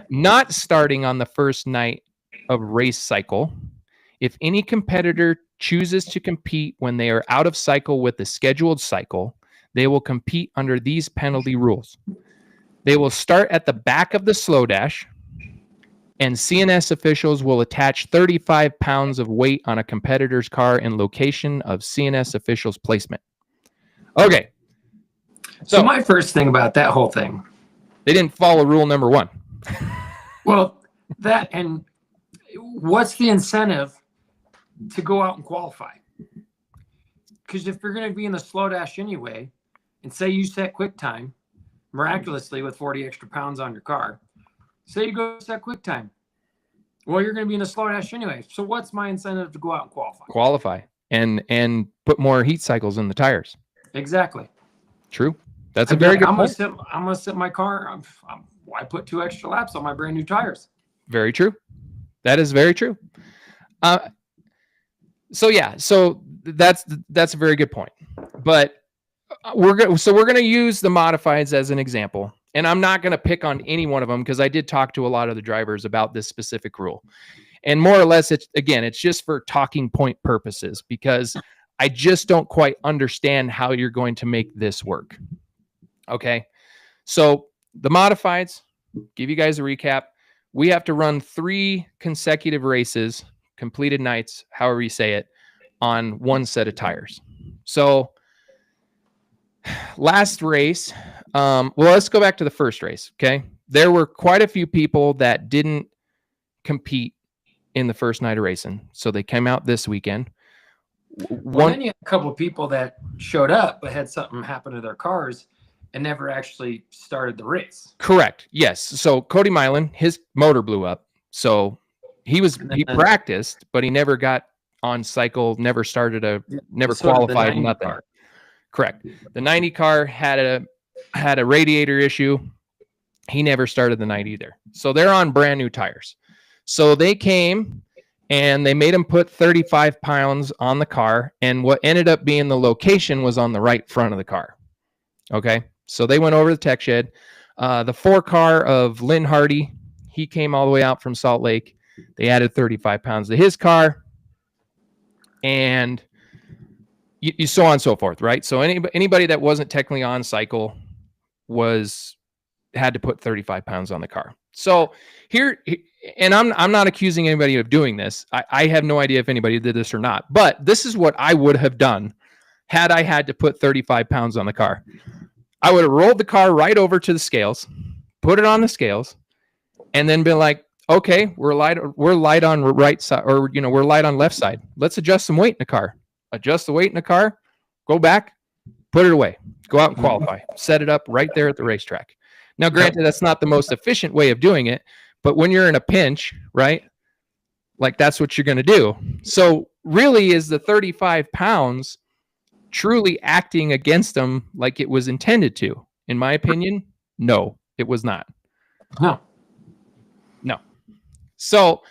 Not starting on the first night of race cycle. If any competitor chooses to compete when they are out of cycle with the scheduled cycle, they will compete under these penalty rules. They will start at the back of the slow dash, and CNS officials will attach 35 pounds of weight on a competitor's car in location of CNS officials' placement. Okay. So my first thing about that whole thing, they didn't follow rule number 1. Well, that, and what's the incentive to go out and qualify? Because if you're going to be in the slow dash anyway, and say you set quick time miraculously with 40 extra pounds on your car, say you go set quick time, well, you're going to be in a slow dash anyway. So what's my incentive to go out and qualify? And put more heat cycles in the tires. Exactly. True. That's a very good point. I'm going to sit my car. Why put 2 extra laps on my brand new tires? Very true. That is very true. So that's a very good point. But we're going to use the modifieds as an example, and I'm not going to pick on any one of them because I did talk to a lot of the drivers about this specific rule, and more or less it's just for talking point purposes because I just don't quite understand how you're going to make this work. Okay, so the modifieds, give you guys a recap. We have to run 3 consecutive races, completed nights, however you say it, on 1 set of tires. So last race, let's go back to the first race, okay? There were quite a few people that didn't compete in the first night of racing, so they came out this weekend. Then you had a couple of people that showed up but had something happen to their cars and never actually started the race. Correct. Yes. So Cody Milan, his motor blew up. So he practiced, but he never got on cycle, never qualified, nothing. Car. Correct. The 90 car had a radiator issue. He never started the night either. So they're on brand new tires. So they came and they made him put 35 pounds on the car. And what ended up being the location was on the right front of the car. Okay. So they went over to the tech shed. The 4 car of Lynn Hardy, he came all the way out from Salt Lake. They added 35 pounds to his car. And you so on and so forth, right? So anybody that wasn't technically on cycle had to put 35 pounds on the car. So here, and I'm not accusing anybody of doing this. I have no idea if anybody did this or not, but this is what I would have done had I had to put 35 pounds on the car. I would have rolled the car right over to the scales, put it on the scales, and then been like, Okay, we're light on right side, or we're light on left side. Let's adjust some weight in the car. Adjust the weight in the car. Go back, put it away. Go out and qualify. Set it up right there at the racetrack. Now, granted, that's not the most efficient way of doing it, but when you're in a pinch, right? Like that's what you're going to do. So really, is the 35 pounds truly acting against them like it was intended to? In my opinion, no, it was not. No. So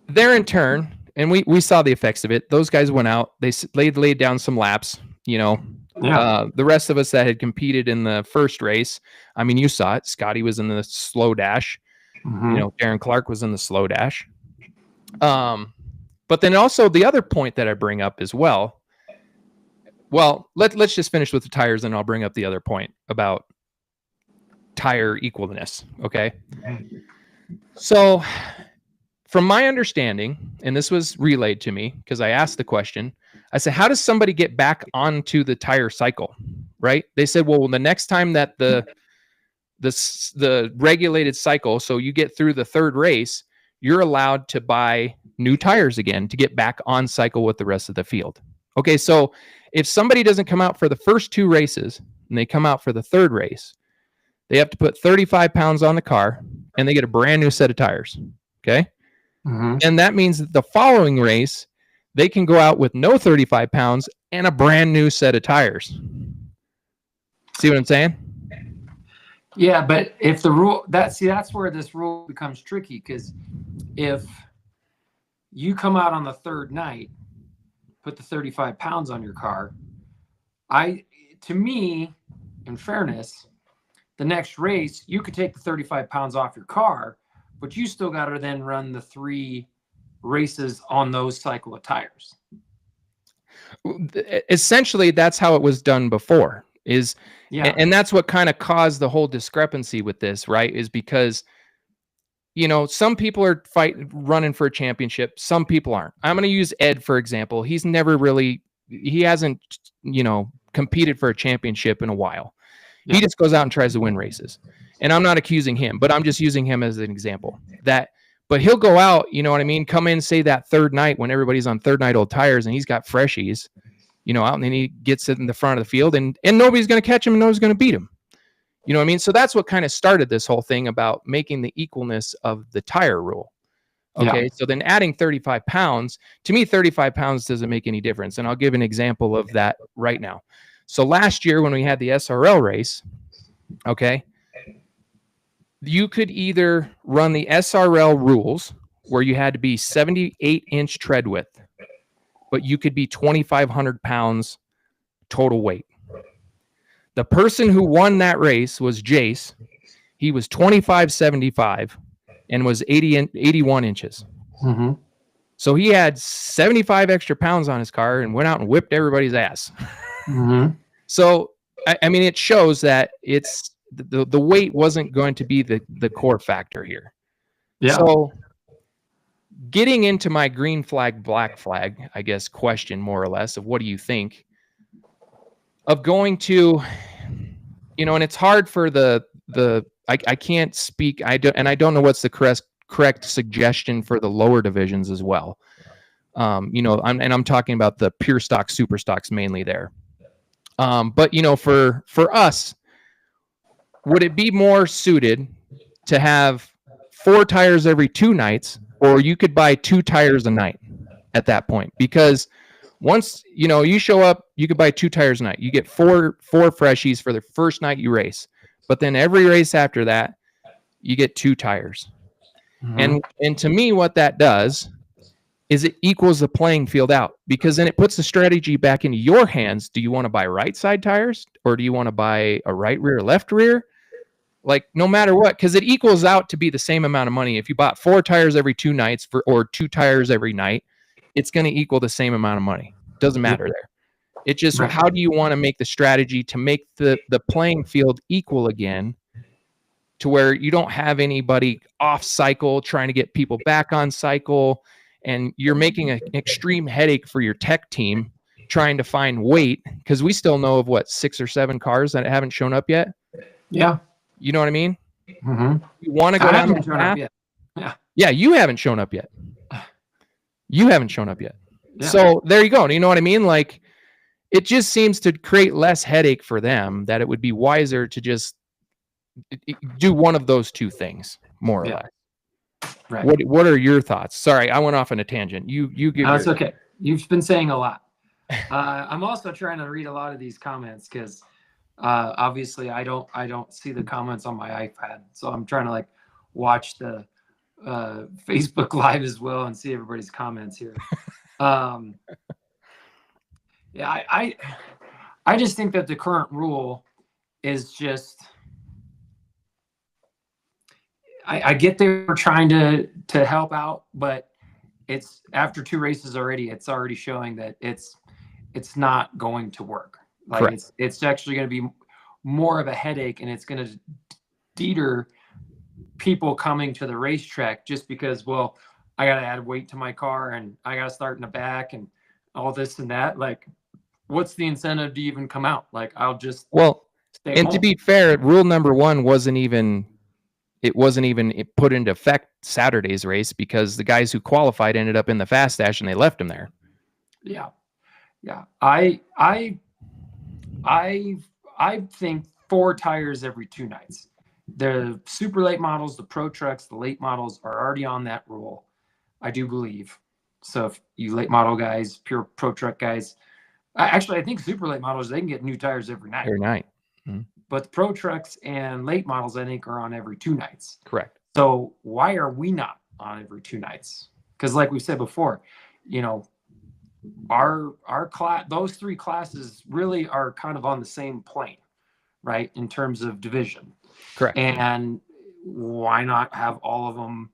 there in turn, and we saw the effects of it. Those guys went out. They laid down some laps. The rest of us that had competed in the first race, I mean, you saw it. Scotty was in the slow dash. Darren Clark was in the slow dash. But then also the other point that I bring up as well. Well, let's just finish with the tires, and I'll bring up the other point about tire equalness. Okay. So from my understanding, and this was relayed to me because I asked the question, I said, how does somebody get back onto the tire cycle? Right. They said, well, the next time that the regulated cycle, so you get through the third race, you're allowed to buy new tires again to get back on cycle with the rest of the field. Okay. So if somebody doesn't come out for the first two races and they come out for the third race, they have to put 35 pounds on the car and they get a brand new set of tires. Okay. And that means that the following race, they can go out with no 35 pounds and a brand new set of tires. See what I'm saying? Yeah, but if the rule that's where this rule becomes tricky, because if you come out on the third night, put the 35 pounds on your car, to me, in fairness, the next race, you could take the 35 pounds off your car, but you still got to then run the 3 races on those cycle of tires. Essentially, that's how it was done before. And that's what kind of caused the whole discrepancy with this, right? Is because, some people are running for a championship. Some people aren't. I'm going to use Ed, for example. He hasn't, competed for a championship in a while. Yeah. He just goes out and tries to win races. And I'm not accusing him, but I'm just using him as an example. But he'll go out, come in, say that third night when everybody's on third night old tires and he's got freshies, out, and then he gets it in the front of the field and nobody's going to catch him and nobody's going to beat him. You know what I mean? So that's what kind of started this whole thing about making the equalness of the tire rule. Okay. Yeah. So then adding 35 pounds, to me, 35 pounds doesn't make any difference. And I'll give an example of that right now. So last year when we had the SRL race, okay, you could either run the SRL rules where you had to be 78-inch tread width, but you could be 2,500 pounds total weight. The person who won that race was Jace. He was 25.75 and was 81 inches. So he had 75 extra pounds on his car and went out and whipped everybody's ass. So, I mean, it shows that it's the weight wasn't going to be the core factor here. Yeah. So getting into my green flag, black flag, I guess, question more or less of what do you think of going to, and it's hard for I can't speak. I don't know what's the correct suggestion for the lower divisions as well. I'm talking about the pure stock, super stocks mainly there. But for us, would it be more suited to have 4 tires every 2 nights, or you could buy 2 tires a night at that point? Because once, you show up, you could buy 2 tires a night. You get 4 freshies for the first night you race. But then every race after that, you get 2 tires. And to me, what that does is it equals the playing field out, because then it puts the strategy back into your hands. Do you want to buy right side tires, or do you want to buy a right rear, left rear? Like, no matter what, because it equals out to be the same amount of money. If you bought 4 tires every 2 nights or 2 tires every night, it's going to equal the same amount of money. Doesn't matter there. It just, how do you want to make the strategy to make the playing field equal again, to where you don't have anybody off cycle trying to get people back on cycle, and you're making an extreme headache for your tech team trying to find weight, because we still know of 6 or 7 cars that haven't shown up yet. Yeah. You know what I mean? You want to go down that path. Yeah, you haven't shown up yet. You haven't shown up yet. Yeah. So there you go. You know what I mean? Like, it just seems to create less headache for them, that it would be wiser to just do one of those two things, more or Yeah. less. Right. What are your thoughts? Sorry, I went off on a tangent. You give No, your... it's okay. You've been saying a lot. I'm also trying to read a lot of these comments because obviously I don't see the comments on my iPad, so I'm trying to like watch the Facebook Live as well and see everybody's comments here. Yeah, I just think that the current rule is just. I get they were trying to help out, but it's after 2 races already. It's already showing that it's not going to work. Like Correct. it's actually going to be more of a headache, and it's going to deter people coming to the racetrack just because, well, I got to add weight to my car and I got to start in the back and all this and that. Like, what's the incentive to even come out? Like, I'll just stay and home. to be fair, rule number 1 wasn't even put into effect Saturday's race, because the guys who qualified ended up in the fast dash and they left them there. Yeah. I think 4 tires every 2 nights. The super late models, the pro trucks, the late models are already on that rule, I do believe. So if you late model guys, pure pro truck guys, I think super late models, they can get new tires every night. Every night. But the pro trucks and late models, I think, are on every 2 nights. Correct. So why are we not on every 2 nights? Because like we said before, you know, our class, those 3 classes really are kind of on the same plane, right, in terms of division. Correct. And why not have all of them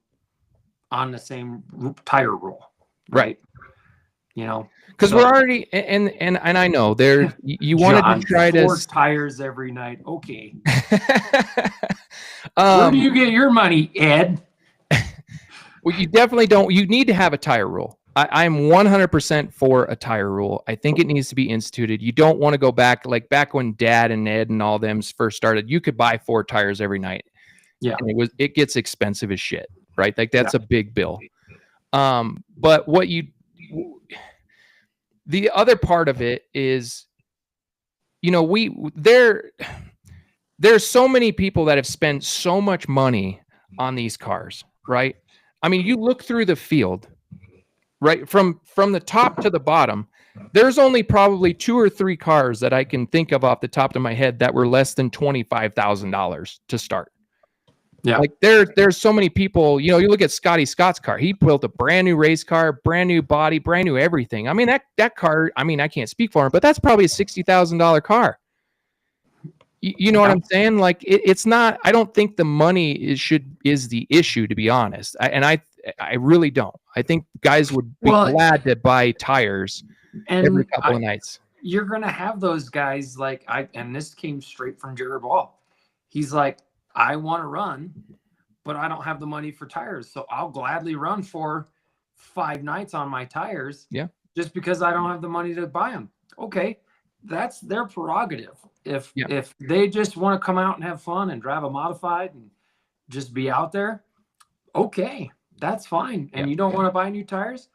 on the same tire rule, right? You know, because we're already and I know there you wanted John, to try 4 to tires every night. Okay. Where do you get your money, Ed? Well, you definitely don't. You need to have a tire rule. I'm 100% for a tire rule. I think it needs to be instituted. You don't want to go back when Dad and Ed and all them first started. You could buy 4 tires every night. Yeah, and it gets expensive as shit, right? Like that's a big bill. But the other part of it is, you know, there's so many people that have spent so much money on these cars, right? I mean, you look through the field, right? From the top to the bottom, there's only probably 2 or 3 cars that I can think of off the top of my head that were less than $25,000 to start. Yeah. Like there's so many people, you know, you look at Scotty Scott's car. He built a brand new race car, brand new body, brand new everything. I mean, that car, I mean, I can't speak for him, but that's probably a $60,000 car. You know what I'm saying? Like it's not, I don't think the money is the issue, to be honest. I really don't. I think guys would be glad to buy tires every couple of nights. You're going to have those guys and this came straight from Jared Wall. He's like, I want to run, but I don't have the money for tires. So I'll gladly run for 5 nights on my tires. Yeah. Just because I don't have the money to buy them. Okay. That's their prerogative. If they just want to come out and have fun and drive a modified and just be out there, okay, that's fine. And you don't want to buy new tires,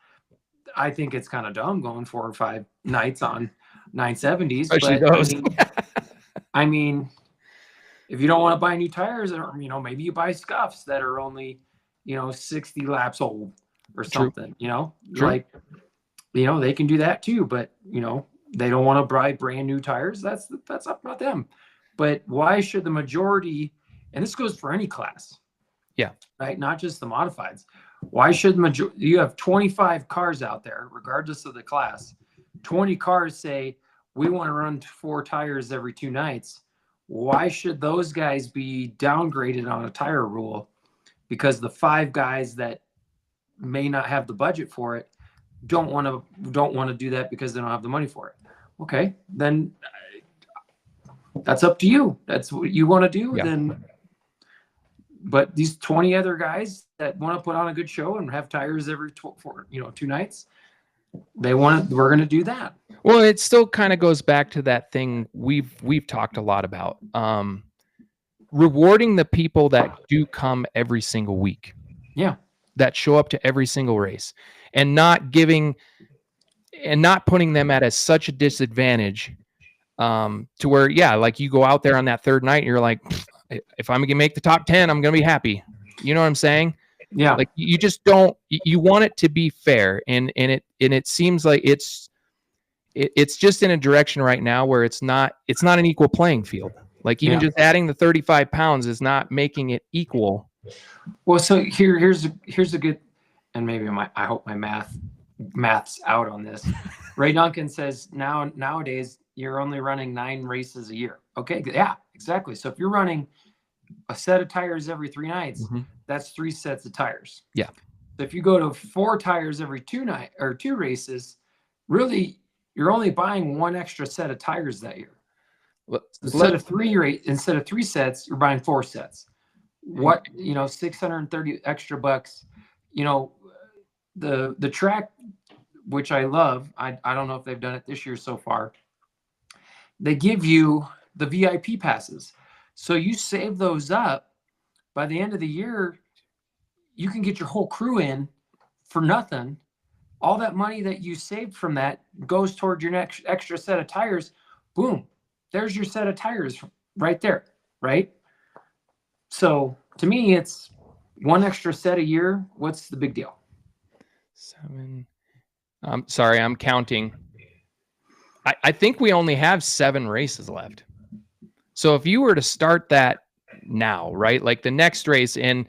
I think it's kind of dumb going 4 or 5 nights on 970s. Especially those. I mean, if you don't want to buy new tires, or maybe you buy scuffs that are only 60 laps old or something. True. They can do that too. But they don't want to buy brand new tires. That's up to them. But why should the majority? And this goes for any class. Yeah. Right. Not just the modifieds. Why should you have 25 cars out there, regardless of the class? 20 cars say we want to run 4 tires every 2 nights. Why should those guys be downgraded on a tire rule? Because the 5 guys that may not have the budget for it don't want to do that because they don't have the money for it. Okay, then that's up to you. That's what you want to do. Yeah. Then, but these 20 other guys that want to put on a good show and have tires every 2 nights, we're going to do that. Well, it still kind of goes back to that thing we've talked a lot about. Rewarding the people that do come every single week. Yeah. that show up to every single race and not putting them at such a disadvantage to where, yeah, like you go out there on that third night and you're like, if I'm gonna make the top 10, I'm gonna be happy. You know what I'm saying? Yeah. Like you just don't, you want it to be fair, and it seems like it's just in a direction right now where it's not an equal playing field. Like even just adding the 35 pounds is not making it equal. Well, so here's a good, and maybe I hope my math's out on this. Ray Duncan says nowadays you're only running 9 races a year. Okay, yeah, exactly. So if you're running a set of tires every 3 nights, that's 3 sets of tires. Yeah. So if you go to 4 tires every 2 races, really you're only buying 1 extra set of tires that year. Instead of 3 sets, you're buying 4 sets. What, 630 extra bucks. The track, which I love, I don't know if they've done it this year so far. They give you the VIP passes. So you save those up. By the end of the year, you can get your whole crew in for nothing. All that money that you saved from that goes toward your next extra set of tires. Boom. There's your set of tires right there, right? So to me, it's 1 extra set a year. What's the big deal? 7. I'm sorry, I'm counting. I think we only have 7 races left. So if you were to start that now, right? Like the next race, and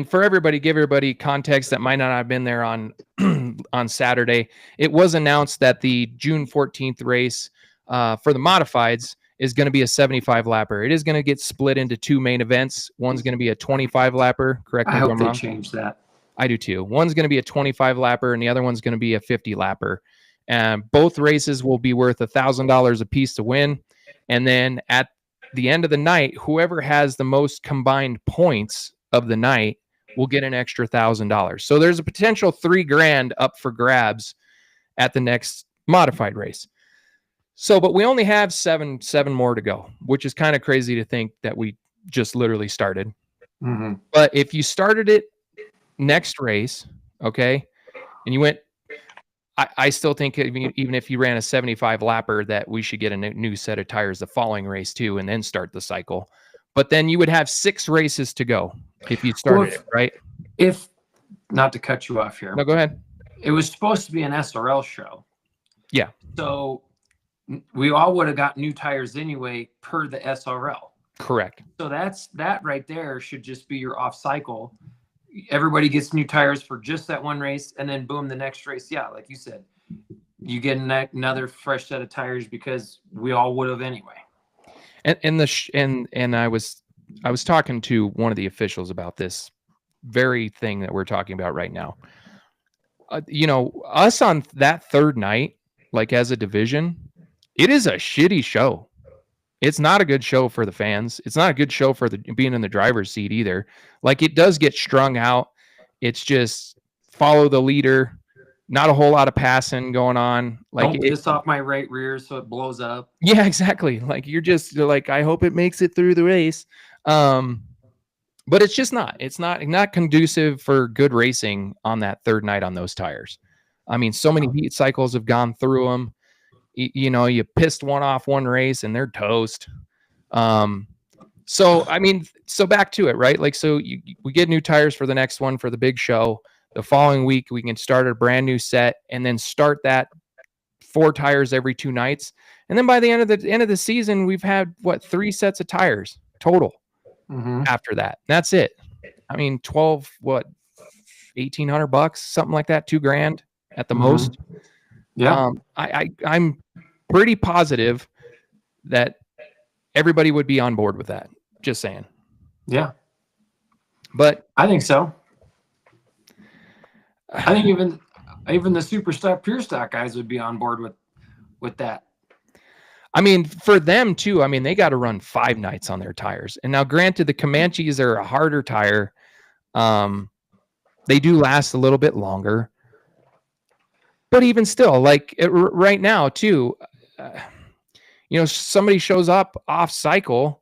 for everybody, give everybody context that might not have been there on Saturday. It was announced that the June 14th race for the modifieds is going to be a 75 lapper. It is going to get split into 2 main events. One's going to be a 25 lapper. Correct me if I'm wrong. I hope they change that. I do too. One's going to be a 25 lapper and the other one's going to be a 50 lapper. And both races will be worth $1,000 a piece to win. And then at the end of the night, whoever has the most combined points of the night will get an extra $1,000. So there's a potential $3,000 up for grabs at the next modified race. So, but we only have seven more to go, which is kind of crazy to think that we just literally started. But if you started it next race, okay, and you went, I still think even if you ran a 75 lapper, that we should get a new set of tires the following race too, and then start the cycle. But then you would have 6 races to go if you started it, right? If not to cut you off here. No, go ahead. It was supposed to be an SRL show. Yeah. So we all would have got new tires anyway per the SRL. Correct. So that right there should just be your off cycle. Everybody gets new tires for just that one race, and then boom, the next race. Yeah, like you said, you get another fresh set of tires because we all would have anyway. And I was talking to one of the officials about this very thing that we're talking about right now. Us on that third night, like as a division, it is a shitty show. It's not a good show for the fans. It's not a good show for being in the driver's seat either. Like it does get strung out. It's just follow the leader. Not a whole lot of passing going on. Like don't piss off my right rear so it blows up. Yeah, exactly. Like you're like, I hope it makes it through the race. But it's just not. It's not conducive for good racing on that third night on those tires. I mean, so many heat cycles have gone through them. You pissed one off one race and they're toast. So back to it, right? Like, so we get new tires for the next one for the big show. The following week, we can start a brand new set and then start that 4 tires every 2 nights. And then by the end of the season, we've had 3 sets of tires total after that. That's it. I mean, 12, $1,800, something like that, $2,000 at the most. Yeah. I'm pretty positive that everybody would be on board with that. Just saying. Yeah. But I think so. I think even the super stock, pure stock guys would be on board with that. I mean, for them too, I mean, they got to run 5 nights on their tires. And now granted, the Comanches are a harder tire. They do last a little bit longer. But even still, like right now too, somebody shows up off cycle.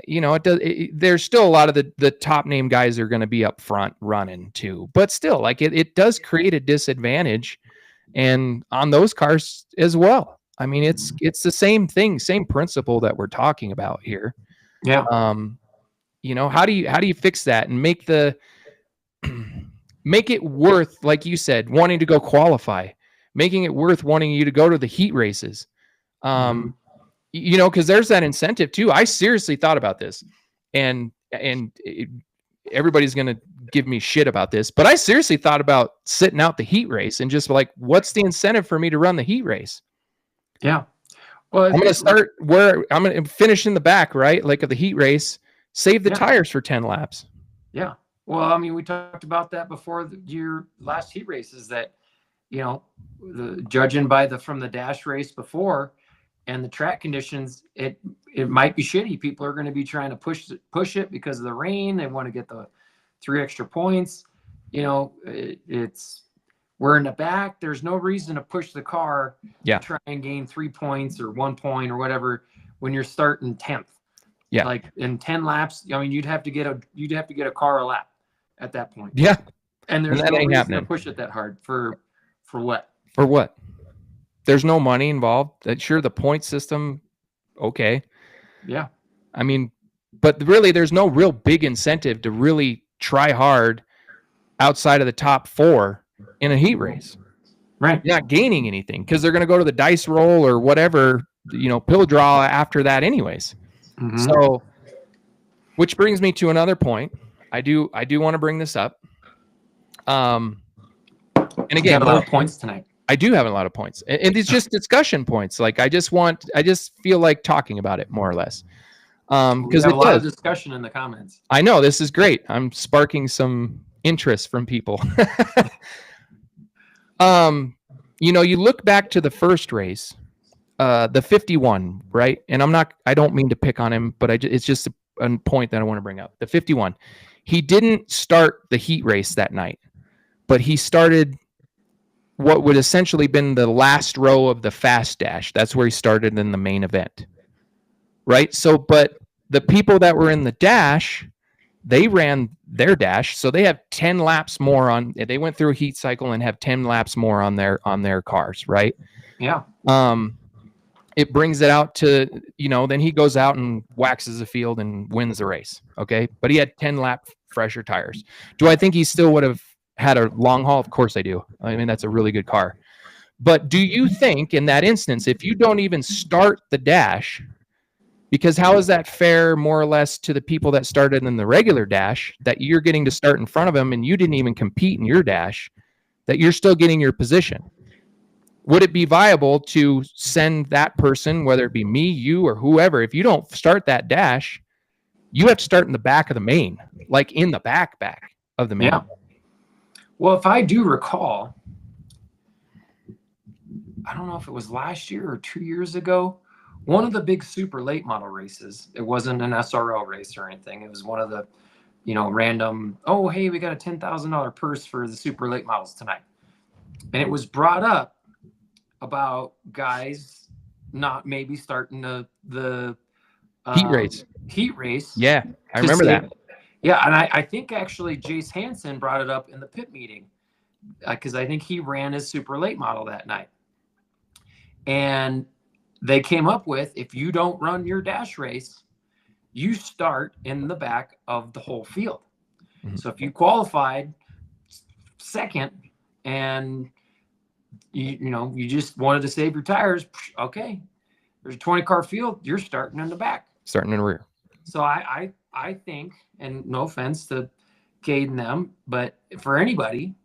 you know, it does. There's still a lot of the top name guys are going to be up front running too, but still, like it does create a disadvantage, and on those cars as well. I mean, it's the same thing, same principle that we're talking about here. Yeah. You know, how do you fix that and make make it worth, like you said, wanting to go qualify, making it worth wanting you to go to the heat races. You know, because there's that incentive too. I seriously thought about this, and everybody's gonna give me shit about this, but I seriously thought about sitting out the heat race and just like, what's the incentive for me to run the heat race? Yeah. Well, I'm going to start where I'm going to finish in the back, right? Like of the heat race, save the tires for 10 laps. Yeah. Well, I mean, we talked about that before your last heat races that, you know, judging by from the dash race before and the track conditions, it might be shitty. People are going to be trying to push it because of the rain. They want to get the 3 extra points. You know, we're in the back. There's no reason to push the car to try and gain 3 points or 1 point or whatever when you're starting 10th. Yeah. Like in 10 laps, I mean, you'd have to get a car a lap at that point. Yeah. And there's no reason to push it that hard for what? For what? There's no money involved. Sure, the point system, okay. Yeah. I mean, but really there's no real big incentive to really try hard outside of the top 4 in a heat race. Right. You're not gaining anything because they're going to go to the dice roll or whatever, you know, pill draw after that anyways. So, which brings me to another point. I do want to bring this up. And again, you have a lot of points tonight. I do have a lot of points, and it's just discussion points. Like I just feel like talking about it more or less. Because a lot of discussion in the comments. I know this is great. I'm sparking some interest from people. You know, you look back to the first race, the 51, right? And I don't mean to pick on him, but it's just a point that I want to bring up. The 51, he didn't start the heat race that night, but he started what would essentially been the last row of the fast dash. That's where he started in the main event, right? So, but the people that were in the dash, they ran their dash, so they have 10 laps more they went through a heat cycle and have 10 laps more on their cars, right? Yeah. It brings it out to, you know, then he goes out and waxes the field and wins the race, okay? But he had 10 lap fresher tires. Do I think he still would have had a long haul? Of course I do. I mean, that's a really good car. But do you think in that instance, if you don't even start the dash, because how is that fair more or less to the people that started in the regular dash, that you're getting to start in front of them and you didn't even compete in your dash, that you're still getting your position? Would it be viable to send that person, whether it be me, you, or whoever, if you don't start that dash, you have to start in the back of the main, like in the back of the main. Yeah. Well, if I do recall, I don't know if it was last year or 2 years ago, one of the big super late model races, it wasn't an SRL race or anything. It was one of the, you know, random, oh, hey, we got a $10,000 purse for the super late models tonight. And it was brought up about guys not maybe starting the heat race. Yeah, I remember that. Yeah, and I think actually Jace Hansen brought it up in the pit meeting because I think he ran his super late model that night. And they came up with, if you don't run your dash race, you start in the back of the whole field. Mm-hmm. So if you qualified second and you just wanted to save your tires, okay, there's a 20-car field, you're starting in the back. Starting in the rear. So I think, and no offense to Cade and them, but for anybody,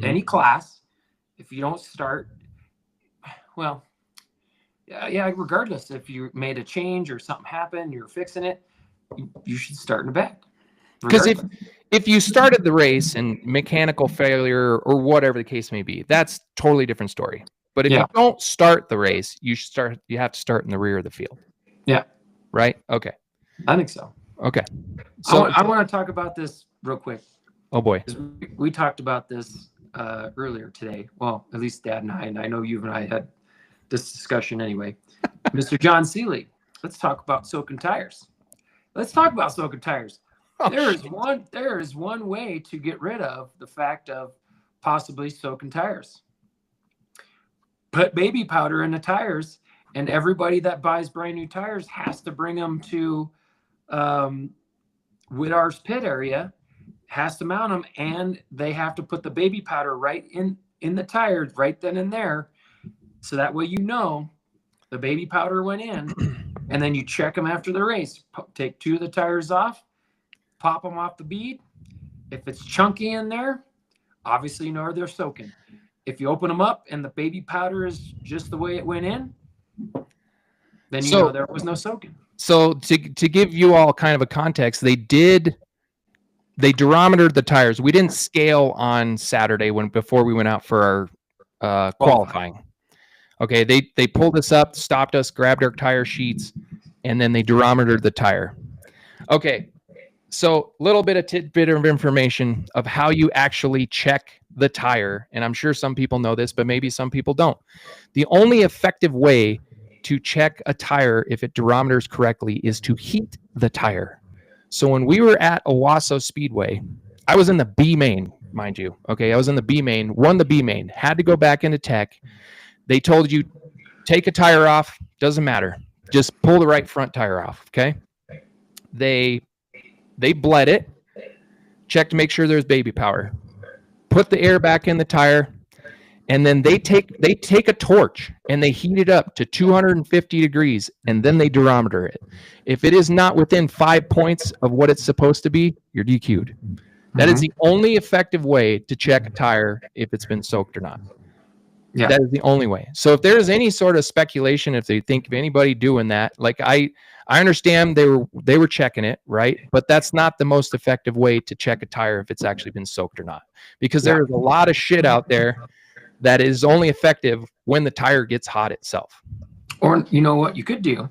any class, if you don't start, well, yeah, regardless if you made a change or something happened, you're fixing it, you should start in the back. Because if you started the race and mechanical failure or whatever the case may be, that's totally different story. But if you don't start the race, you have to start in the rear of the field. Yeah. Right? Okay. I think so. Okay. So I want to talk about this real quick. Oh boy. We talked about this earlier today. Well, at least Dad and I know you and I had this discussion anyway. Mr. John Seeley, let's talk about soaking tires. let's talk about soaking tires. Oh, There is shit. one way to get rid of the fact of possibly soaking tires. Put baby powder in the tires, and everybody that buys brand new tires has to bring them to Widdar's pit area, has to mount them, and they have to put the baby powder right in the tires right then and there, so that way the baby powder went in, and then you check them after the race. Take 2 of the tires off, pop them off the bead. If it's chunky in there, obviously you know they're soaking. If you open them up and the baby powder is just the way it went in, then you know there was no soaking. So to give you all kind of a context, they durometered the tires. We didn't scale on Saturday before we went out for our qualifying. Okay, they pulled us up, stopped us, grabbed our tire sheets, and then they durometered the tire. Okay, so little bit of tidbit of information of how you actually check the tire, and I'm sure some people know this, but maybe some people don't. The only effective way to check a tire if it durometers correctly is to heat the tire. So when we were at Owasso Speedway, I was in the B main, mind you. Okay, I was in the B main, won the B main, had to go back into tech. They told you, take a tire off, doesn't matter. Just pull the right front tire off, okay? They bled it, checked to make sure there's baby power, put the air back in the tire, and then they take a torch and they heat it up to 250 degrees, and then they durometer it. If it is not within 5 points of what it's supposed to be, you're DQ'd. That is the only effective way to check a tire if it's been soaked or not. Yeah. That is the only way. So if there's any sort of speculation, if they think of anybody doing that, like I understand they were checking it, right? But that's not the most effective way to check a tire if it's actually been soaked or not. Because there is a lot of shit out there that is only effective when the tire gets hot itself. Or you know what you could do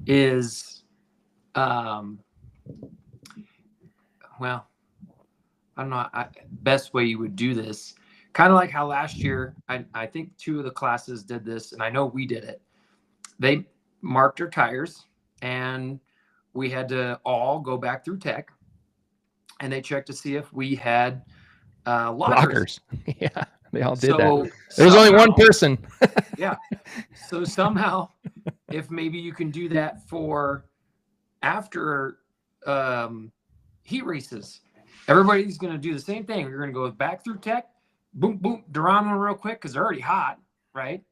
is well, I don't know, best way you would do this, kind of like how last year, I think 2 of the classes did this, and I know we did it. They marked their tires, and we had to all go back through tech, and they checked to see if we had lockers. Yeah, they all did that. There was only one person. Yeah. So somehow, if maybe you can do that for after heat races, everybody's going to do the same thing. We're going to go back through tech, boom, boom, durometer real quick because they're already hot, right?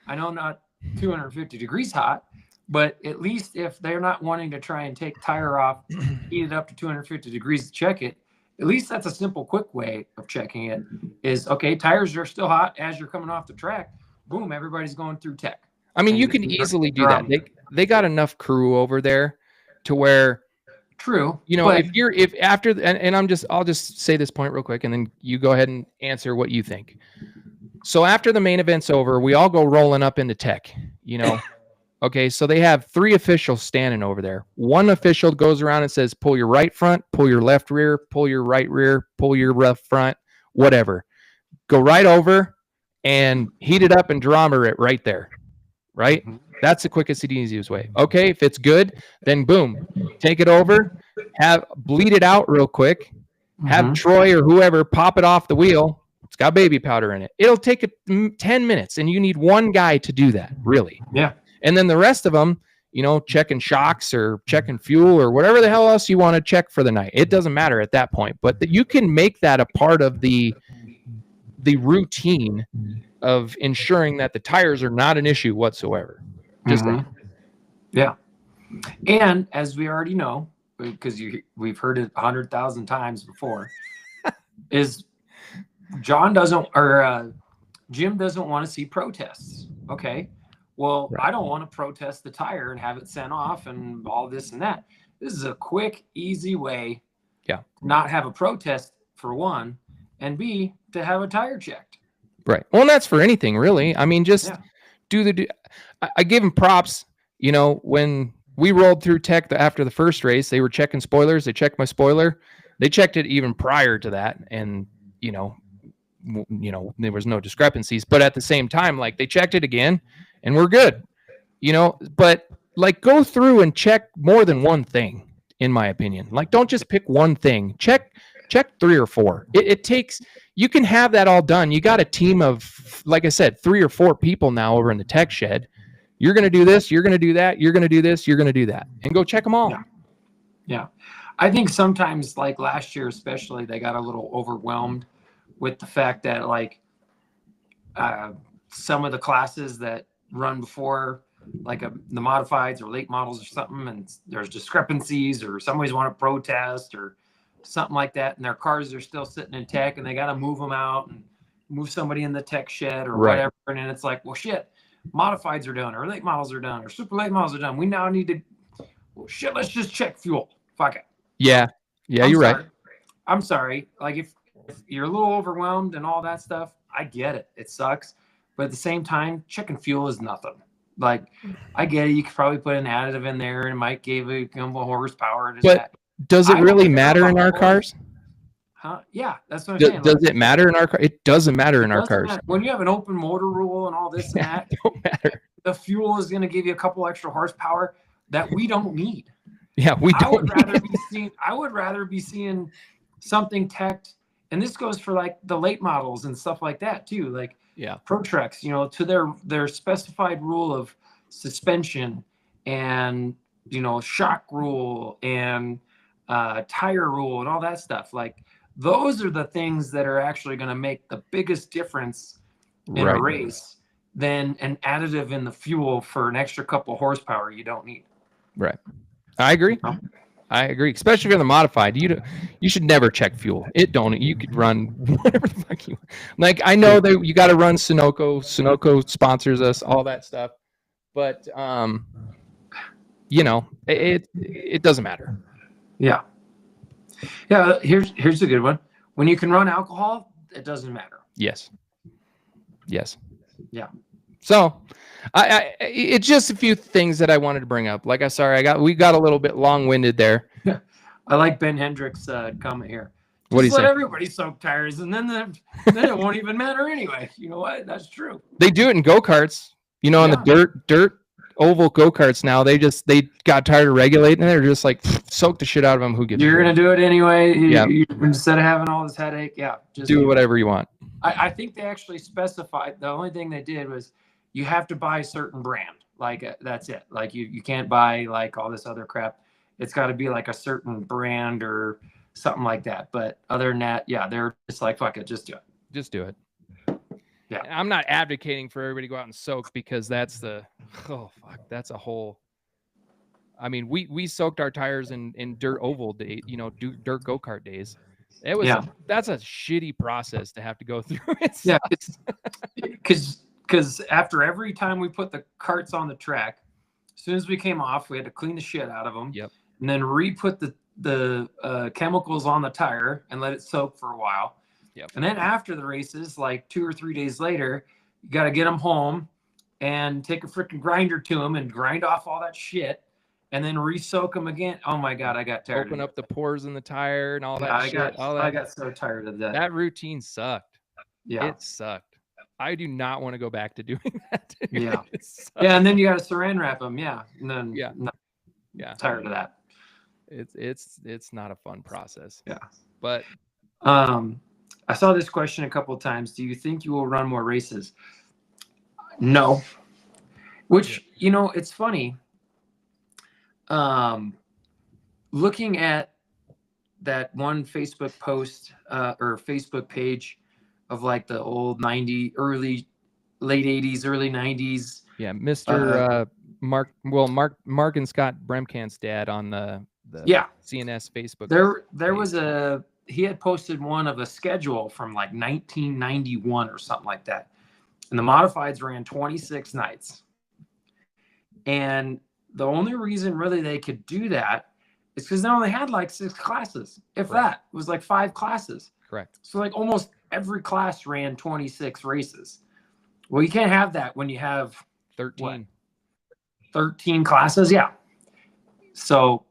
I know not 250 degrees hot, but at least if they're not wanting to try and take tire off, heat it up to 250 degrees to check it, at least that's a simple, quick way of checking it is, okay, tires are still hot as you're coming off the track. Boom, everybody's going through tech. I mean, you can easily do that. They got enough crew over there to where, true, you know, I'll just say this point real quick, and then you go ahead and answer what you think. So after the main event's over, we all go rolling up into tech, you know. Okay, so they have 3 officials standing over there. One official goes around and says, pull your right front, pull your left rear, pull your right rear, pull your left front, whatever. Go right over and heat it up and durometer it right there, right? That's the quickest and easiest way. Okay, if it's good, then boom, take it over, bleed it out real quick, have Troy or whoever pop it off the wheel. It's got baby powder in it. It'll take 10 minutes, and you need one guy to do that, really. Yeah. And then the rest of them, you know, checking shocks or checking fuel or whatever the hell else you want to check for the night. It doesn't matter at that point, but you can make that a part of the routine of ensuring that the tires are not an issue whatsoever. Just yeah. And as we already know, because we've heard it 100,000 times before, is Jim doesn't want to see protests. Okay. Well, right. I don't want to protest the tire and have it sent off and all this and that. This is a quick, easy way to not have a protest, for one, and B, to have a tire checked. Right. Well, and that's for anything, really. I mean, just I give them props. You know, when we rolled through tech after the first race, they were checking spoilers. They checked my spoiler. They checked it even prior to that. And, you know, there was no discrepancies. But at the same time, like, they checked it again. And we're good, you know, but like go through and check more than one thing, in my opinion. Like don't just pick one thing. Check 3 or 4. It takes, you can have that all done. You got a team of, like I said, 3 or 4 people now over in the tech shed. You're going to do this, you're going to do that, you're going to do this, you're going to do that, and go check them all. Yeah. I think sometimes, like last year especially, they got a little overwhelmed with the fact that like some of the classes that run before like the modifieds or late models or something, and there's discrepancies or somebody's want to protest or something like that, and their cars are still sitting in tech and they got to move them out and move somebody in the tech shed or whatever. And then it's like, well, shit, modifieds are done or late models are done or super late models are done. We now need to, well, shit, let's just check fuel. Fuck it. Yeah, you're right. I'm sorry. Like if you're a little overwhelmed and all that stuff, I get it. It sucks. But at the same time, checking fuel is nothing. Like I get it. You could probably put an additive in there and it might give you a horsepower. But does it really matter in our cars? Huh? Yeah, that's what I'm saying. Does it matter in our car? It doesn't matter in our cars. When you have an open motor rule and all this and that, it don't matter. The fuel is going to give you a couple extra horsepower that we don't need. Yeah, we don't. I would rather be seeing something teched, and this goes for like the late models and stuff like that too. Like Pro Treks, you know, to their specified rule of suspension and shock rule and tire rule and all that stuff. Like those are the things that are actually going to make the biggest difference in a race than an additive in the fuel for an extra couple horsepower you don't need. Right. I agree. I agree. Especially if you're the modified. You should never check fuel. You could run whatever the fuck you want. Like I know that you got to run Sunoco. Sunoco sponsors us, all that stuff. But it doesn't matter. Yeah. Yeah, here's a good one. When you can run alcohol, it doesn't matter. Yes. Yeah. So, it's just a few things that I wanted to bring up. Like we got a little bit long-winded there. I like Ben Hendrick's comment here. What do you say? Let everybody soak tires, and then it won't even matter anyway. You know what? That's true. They do it in go-karts. On the dirt oval go-karts now. They got tired of regulating, and they're just like soak the shit out of them. Who gives? You're gonna do it anyway. You, instead of having all this headache, just do whatever you want. I think they actually specified. The only thing they did was you have to buy a certain brand. Like that's it. Like you can't buy like all this other crap. It's got to be like a certain brand or something like that. But other than that, they're just like, fuck it, just do it. Just do it. Yeah. I'm not advocating for everybody to go out and soak because that's a whole. I mean, we soaked our tires in dirt oval day, dirt go-kart days. It was that's a shitty process to have to go through. It's because after every time we put the carts on the track, as soon as we came off, we had to clean the shit out of them. Yep. And then re-put the chemicals on the tire and let it soak for a while. Yep. And then after the races, like 2 or 3 days later, you got to get them home and take a freaking grinder to them and grind off all that shit and then re-soak them again. Oh my God, I got tired. Open up the pores in the tire and all that shit. I got so tired of that. That routine sucked. Yeah. It sucked. I do not want to go back to doing that. Yeah. And then you got to saran wrap them. Yeah. And then tired of that. It's not a fun process. Yeah. But I saw this question a couple of times. Do you think you will run more races? No. Which, it's funny. Looking at that one Facebook post or Facebook page of like the old late 80s, early 90s. Yeah, Mr. Mark and Scott Bremkamp's dad on the CNS Facebook. There was he had posted one of a schedule from like 1991 or something like that. And the modifieds ran 26 nights. And the only reason really they could do that is because they only had like 6 classes. If that, it was like 5 classes. Correct. So like almost every class ran 26 races. Well, you can't have that when you have 13. 13 classes. Yeah. So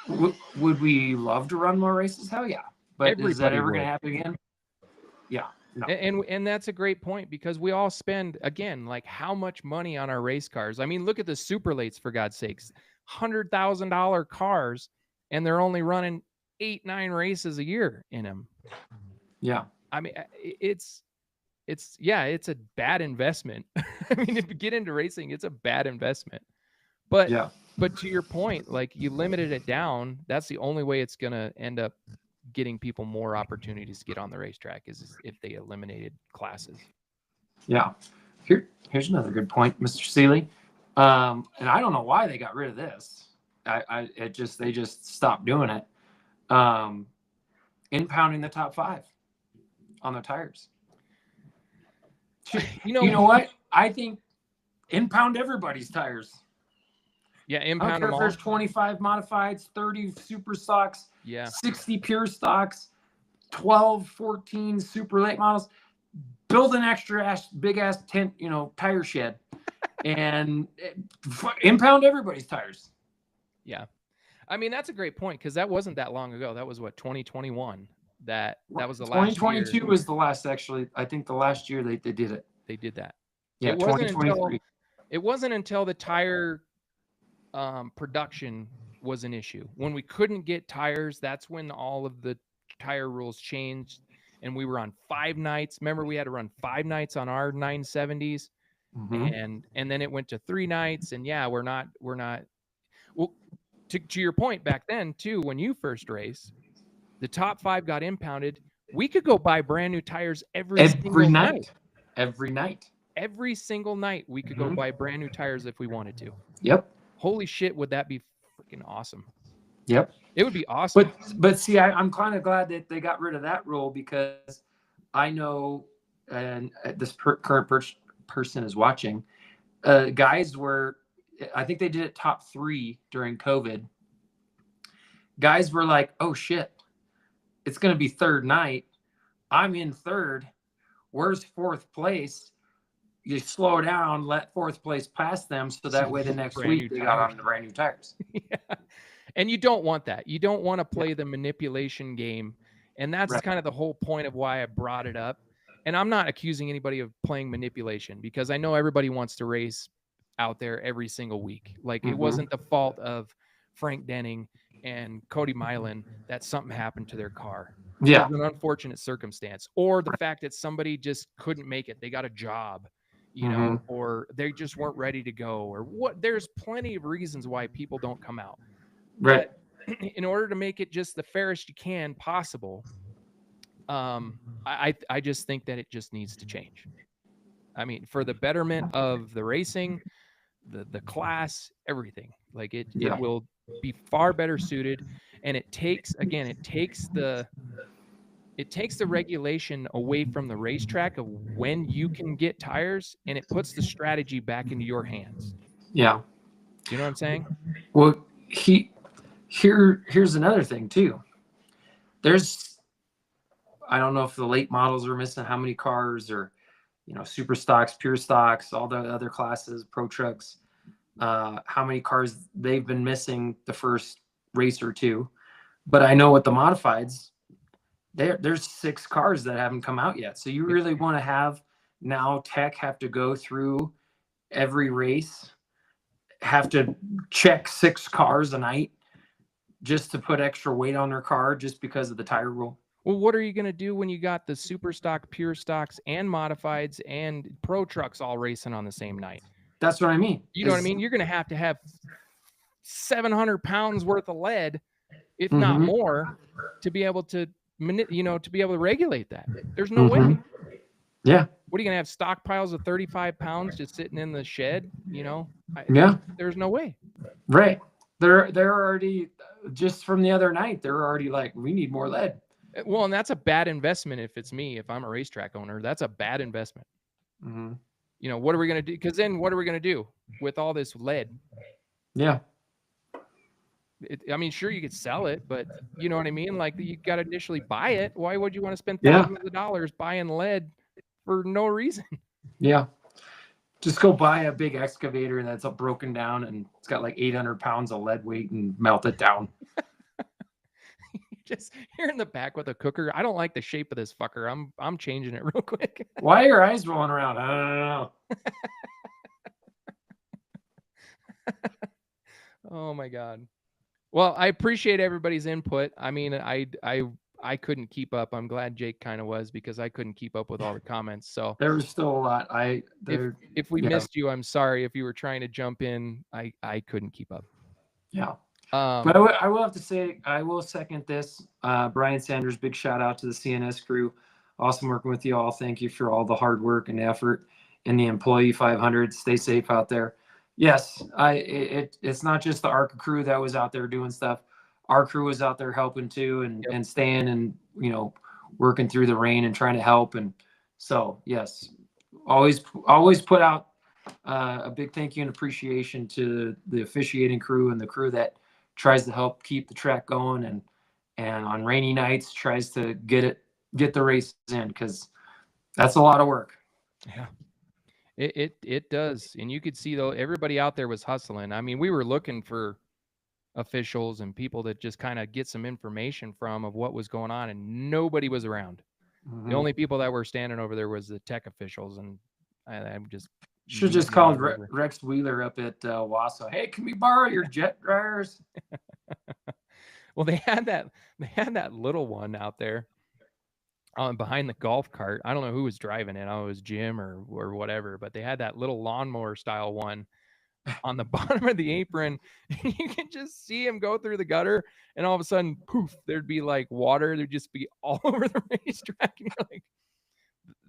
would we love to run more races? Hell yeah. But is that ever going to happen again? Yeah. No. And that's a great point, because we all spend, again, like, how much money on our race cars. I mean, look at the super lates, for God's sakes, $100,000 cars, and they're only running 8-9 races a year in them. Yeah. I mean, it's a bad investment. I mean, if you get into racing, it's a bad investment. But Yeah. but to your point, like, you limited it down. That's the only way it's gonna end up getting people more opportunities to get on the racetrack, is if they eliminated classes. Yeah. Here's another good point, Mr. Seeley. And I don't know why they got rid of this. They just stopped doing it. Impounding the top 5 on their tires. You know what? I think impound everybody's tires. Yeah, I don't impound care them if all. there's 25 modifieds, 30 super stocks, Yeah. 60 pure stocks, 12, 14 super late models. Build an extra big ass tent, tire shed, and impound everybody's tires. Yeah. I mean, that's a great point, because that wasn't that long ago. That was what, 2021. That was the last 2022 year was the last, actually. I think the last year they did it. they did that. Yeah, It wasn't 2023. It wasn't until the tire production was an issue. When we couldn't get tires, that's when all of the tire rules changed, and we were on 5 nights. Remember, we had to run 5 nights on our 970s, Mhm. and then it went to 3 nights. And yeah, we're not. Well, to your point, back then too, when you first raced, the top 5 got impounded. We could go buy brand new tires every single night. Every night. Every single night, we could go buy brand new tires if we wanted to. Yep. Holy shit, would that be freaking awesome? Yep. It would be awesome. But see, I'm kind of glad that they got rid of that rule, because I know, and this current person is watching, guys were, I think they did it top 3 during COVID. Guys were like, oh shit, it's going to be 3rd night. I'm in 3rd. Where's 4th place? You slow down, let 4th place pass them, so that way the next week they got on the brand new tires. Yeah. And you don't want that. You don't want to play the manipulation game. And that's kind of the whole point of why I brought it up. And I'm not accusing anybody of playing manipulation, because I know everybody wants to race out there every single week. Like, it wasn't the fault of Frank Denning and Cody Milan that something happened to their car. Yeah. It was an unfortunate circumstance, or the fact that somebody just couldn't make it. They got a job, or they just weren't ready to go, or what. There's plenty of reasons why people don't come out. Right. But in order to make it just the fairest you can possible, I just think that it just needs to change. I mean, for the betterment of the racing, the class, everything. Like, it will be far better suited. And it takes the regulation away from the racetrack of when you can get tires, and it puts the strategy back into your hands. Yeah. You know what I'm saying? Well, here's another thing too. I don't know if the late models are missing how many cars, or super stocks, pure stocks, all the other classes, pro trucks, how many cars they've been missing the first race or 2. But I know with the modifieds, there's 6 cars that haven't come out yet. So you really want to have now tech have to go through every race, have to check 6 cars a night just to put extra weight on their car, just because of the tire rule. Well, what are you going to do when you got the super stock, pure stocks, and modifieds and pro trucks all racing on the same night? That's what I mean. You know what I mean? You're going to have 700 pounds worth of lead, if not more, to be able to, to be able to regulate that. There's no way. Yeah. What are you going to have, stockpiles of 35 pounds just sitting in the shed? Yeah. There's no way. Right. They're already, just from the other night, they're already like, we need more lead. Well, and that's a bad investment. If I'm a racetrack owner, that's a bad investment. What are we going to do? Because then what are we going to do with all this lead? Yeah. I mean, sure, you could sell it, but you know what I mean? Like, you got to initially buy it. Why would you want to spend thousands of dollars buying lead for no reason? Yeah. Just go buy a big excavator that's broken down and it's got like 800 pounds of lead weight and melt it down. just here in the back with a cooker. I don't like the shape of this fucker. I'm changing it real quick. Why are your eyes rolling around? I don't know. Oh my God. Well, I appreciate everybody's input. I mean, I couldn't keep up. I'm glad Jake kind of was, because I couldn't keep up with all the comments. So There was still a lot. if we yeah. missed you, I'm sorry. If you were trying to jump in, I couldn't keep up. Yeah. Um, But I will have to say, I will second this. Brian Sanders, big shout out to the CNS crew. Awesome working with you all. Thank you for all the hard work and effort in the Employee 500. Stay safe out there. Yes, it's not just the ARCA crew that was out there doing stuff. Our crew was out there helping too, and staying and, you know, working through the rain and trying to help. And so, yes, always put out a big thank you and appreciation to the officiating crew and the crew that tries to help keep the track going, and on rainy nights tries to get the races in, because that's a lot of work. Yeah, it does. And you could see, though, everybody out there was hustling. I mean, we were looking for officials and people that just kind of get some information from of what was going on, and nobody was around. Mm-hmm. The only people that were standing over there was the tech officials, and I'm just should just called Rex Wheeler up at Wausau. Hey, can we borrow your jet dryers? Well, they had that little one out there behind the golf cart. I don't know who was driving it. It was Jim or whatever, but they had that little lawnmower style one on the bottom of the apron. And you can just see him go through the gutter, and all of a sudden, poof, there'd be like water. There'd just be all over the racetrack. And you're like,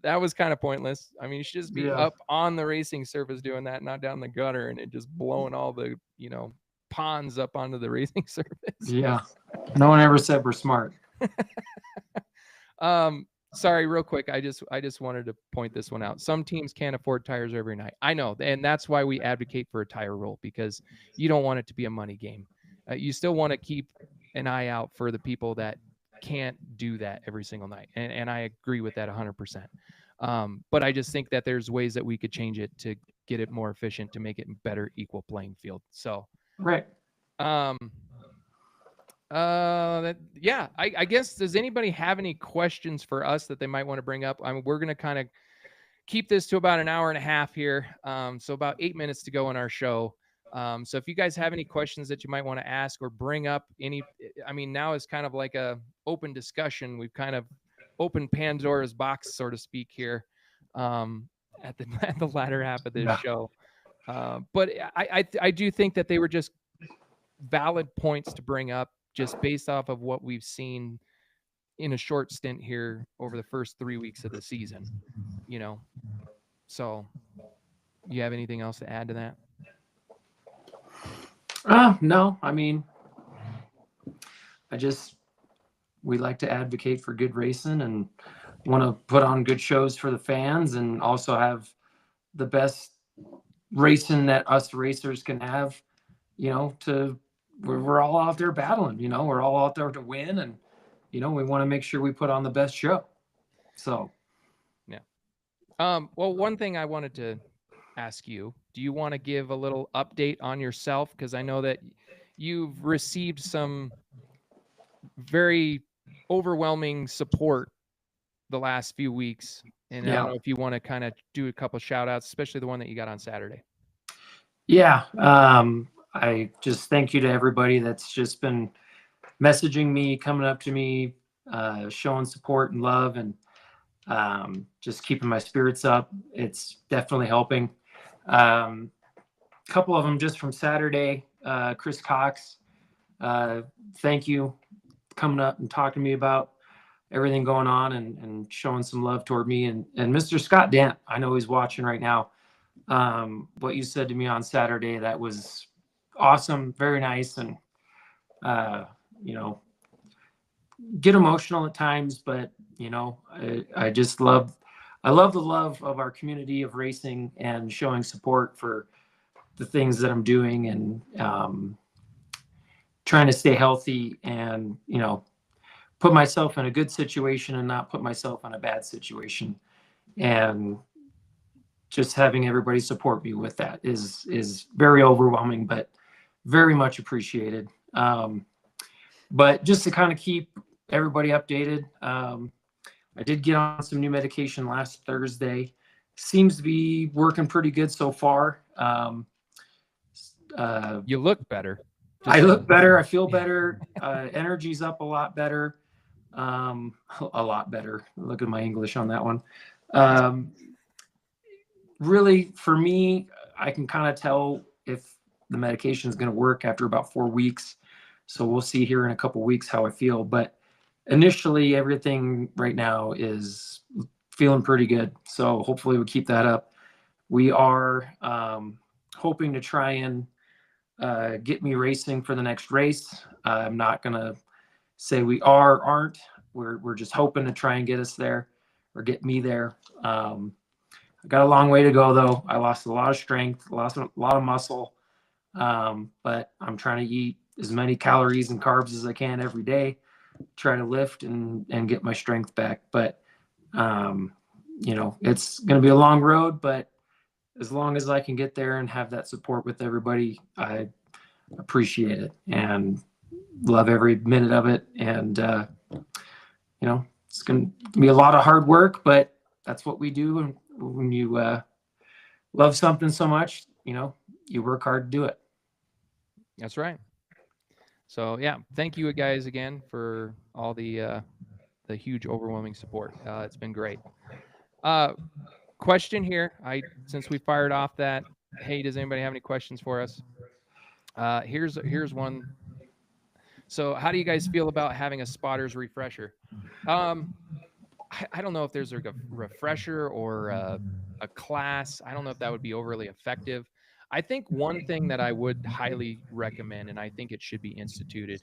that was kind of pointless. I mean, you should just be up on the racing surface doing that, not down the gutter, and it just blowing all the, you know, ponds up onto the racing surface. Yeah. No one ever said we're smart. Sorry, real quick. I just wanted to point this one out. Some teams can't afford tires every night. I know. And that's why we advocate for a tire rule, because you don't want it to be a money game. You still want to keep an eye out for the people that can't do that every single night. And I agree with that 100%. But I just think that there's ways that we could change it to get it more efficient, to make it a better equal playing field. So, right. I guess, does anybody have any questions for us that they might want to bring up? I mean, we're going to kind of keep this to about an hour and a half here. So about 8 minutes to go in our show. So if you guys have any questions that you might want to ask or bring up now is kind of like a open discussion. We've kind of opened Pandora's box, so to speak, here at the latter half of this show. But I do think that they were just valid points to bring up, just based off of what we've seen in a short stint here over the first 3 weeks of the season, you know. So you have anything else to add to that? No, I mean, we like to advocate for good racing and want to put on good shows for the fans, and also have the best racing that us racers can have, you know, we're all out there battling, you know, we're all out there to win, and, you know, we want to make sure we put on the best show. So, yeah. Well, one thing I wanted to ask you, do you want to give a little update on yourself? Because I know that you've received some very overwhelming support the last few weeks. And I don't know if you want to kind of do a couple shout outs, especially the one that you got on Saturday. Yeah. I just thank you to everybody that's just been messaging me, coming up to me, showing support and love, and just keeping my spirits up. It's definitely helping. A couple of them just from Saturday. Chris Cox, thank you, coming up and talking to me about everything going on, and showing some love toward me. And Mr. Scott Dent, I know he's watching right now. What you said to me on Saturday, that was awesome, very nice. And you know, get emotional at times, but, you know, I love the love of our community of racing, and showing support for the things that I'm doing, and trying to stay healthy, and, you know, put myself in a good situation and not put myself in a bad situation. And just having everybody support me with that is very overwhelming, but very much appreciated. But just to kind of keep everybody updated. I did get on some new medication last Thursday. Seems to be working pretty good so far. You look better. I look better. I feel Yeah. better. Energy's up a lot better. A lot better. Look at my English on that one. Really, for me, I can kind of tell if the medication is going to work after about 4 weeks. So we'll see here in a couple weeks how I feel. But initially, everything right now is feeling pretty good. So hopefully we keep that up. We are hoping to try and get me racing for the next race. I'm not going to say we are or aren't. We're just hoping to try and get us there or get me there. I got a long way to go, though. I lost a lot of strength, lost a lot of muscle, but I'm trying to eat as many calories and carbs as I can every day, try to lift and get my strength back. But, it's going to be a long road, but as long as I can get there and have that support with everybody, I appreciate it and love every minute of it. And, it's going to be a lot of hard work, but that's what we do. And when you love something so much, you work hard to do it. That's right. So yeah, thank you guys again for all the huge overwhelming support. It's been great. Question here. Since we fired off that, hey, does anybody have any questions for us? Here's one. So how do you guys feel about having a spotter's refresher? I don't know if there's like a refresher or a class. I don't know if that would be overly effective. I think one thing that I would highly recommend, and I think it should be instituted,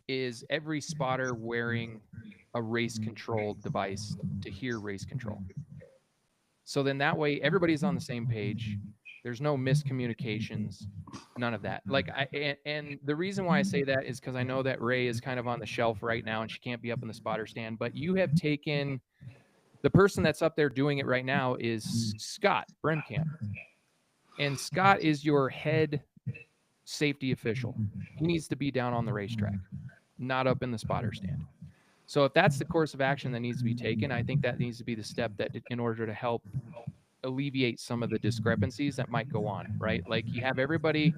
is every spotter wearing a race control device to hear race control. So then that way everybody's on the same page. There's no miscommunications, none of that. And the reason why I say that is because I know that Ray is kind of on the shelf right now and she can't be up in the spotter stand, but you have taken the person that's up there doing it right now is Scott Bremkamp. And Scott is your head safety official. He needs to be down on the racetrack, not up in the spotter stand. So if that's the course of action that needs to be taken, I think that needs to be the step that in order to help alleviate some of the discrepancies that might go on, right? Like you have everybody,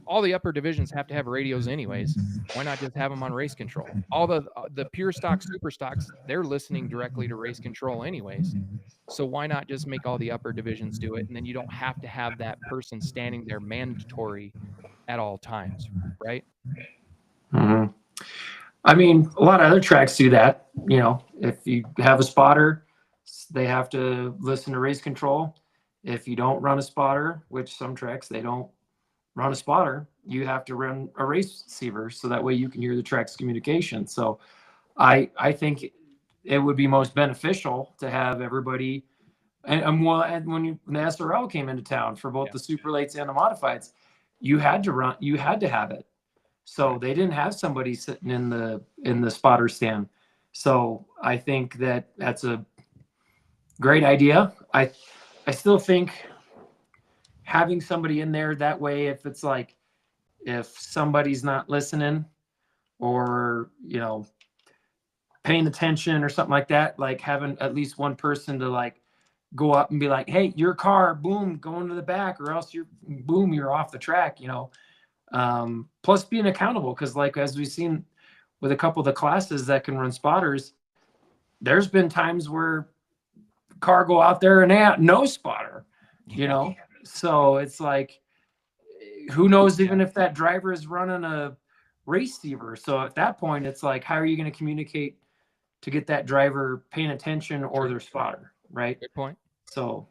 all the upper divisions have to have radios anyways. Why not just have them on race control? All the pure stock, super stocks, they're listening directly to race control anyways. So why not just make all the upper divisions do it? And then you don't have to have that person standing there mandatory at all times, right? Mm-hmm. I mean, a lot of other tracks do that. If you have a spotter, they have to listen to race control. If you don't run a spotter, which some tracks, they don't run a spotter, you have to run a race receiver so that way you can hear the track's communication. So I think it would be most beneficial to have everybody. And when the SRL came into town for both the super lates and the modifieds, you had to have it. So they didn't have somebody sitting in the spotter stand. So I think that's a great idea. I still think having somebody in there that way, if it's like, if somebody's not listening or, paying attention or something like that, like having at least one person to like go up and be like, hey, your car, boom, going to the back, or else you're off the track, plus being accountable. Cause like, as we've seen with a couple of the classes that can run spotters, there's been times where car go out there and they have no spotter, so it's like, who knows even if that driver is running a race receiver. So at that point, it's like, how are you going to communicate to get that driver paying attention or their spotter, right? Good point. So,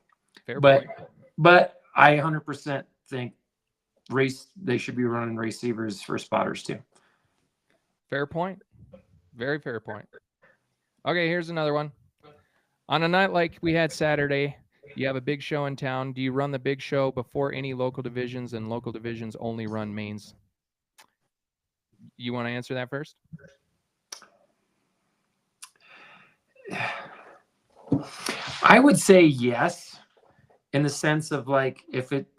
Fair point. But I 100% think they should be running race receivers for spotters too. Fair point. Very fair point. Okay, here's another one. On a night like we had Saturday, you have a big show in town. Do you run the big show before any local divisions, and local divisions only run mains? You want to answer that first? I would say yes, in the sense of like,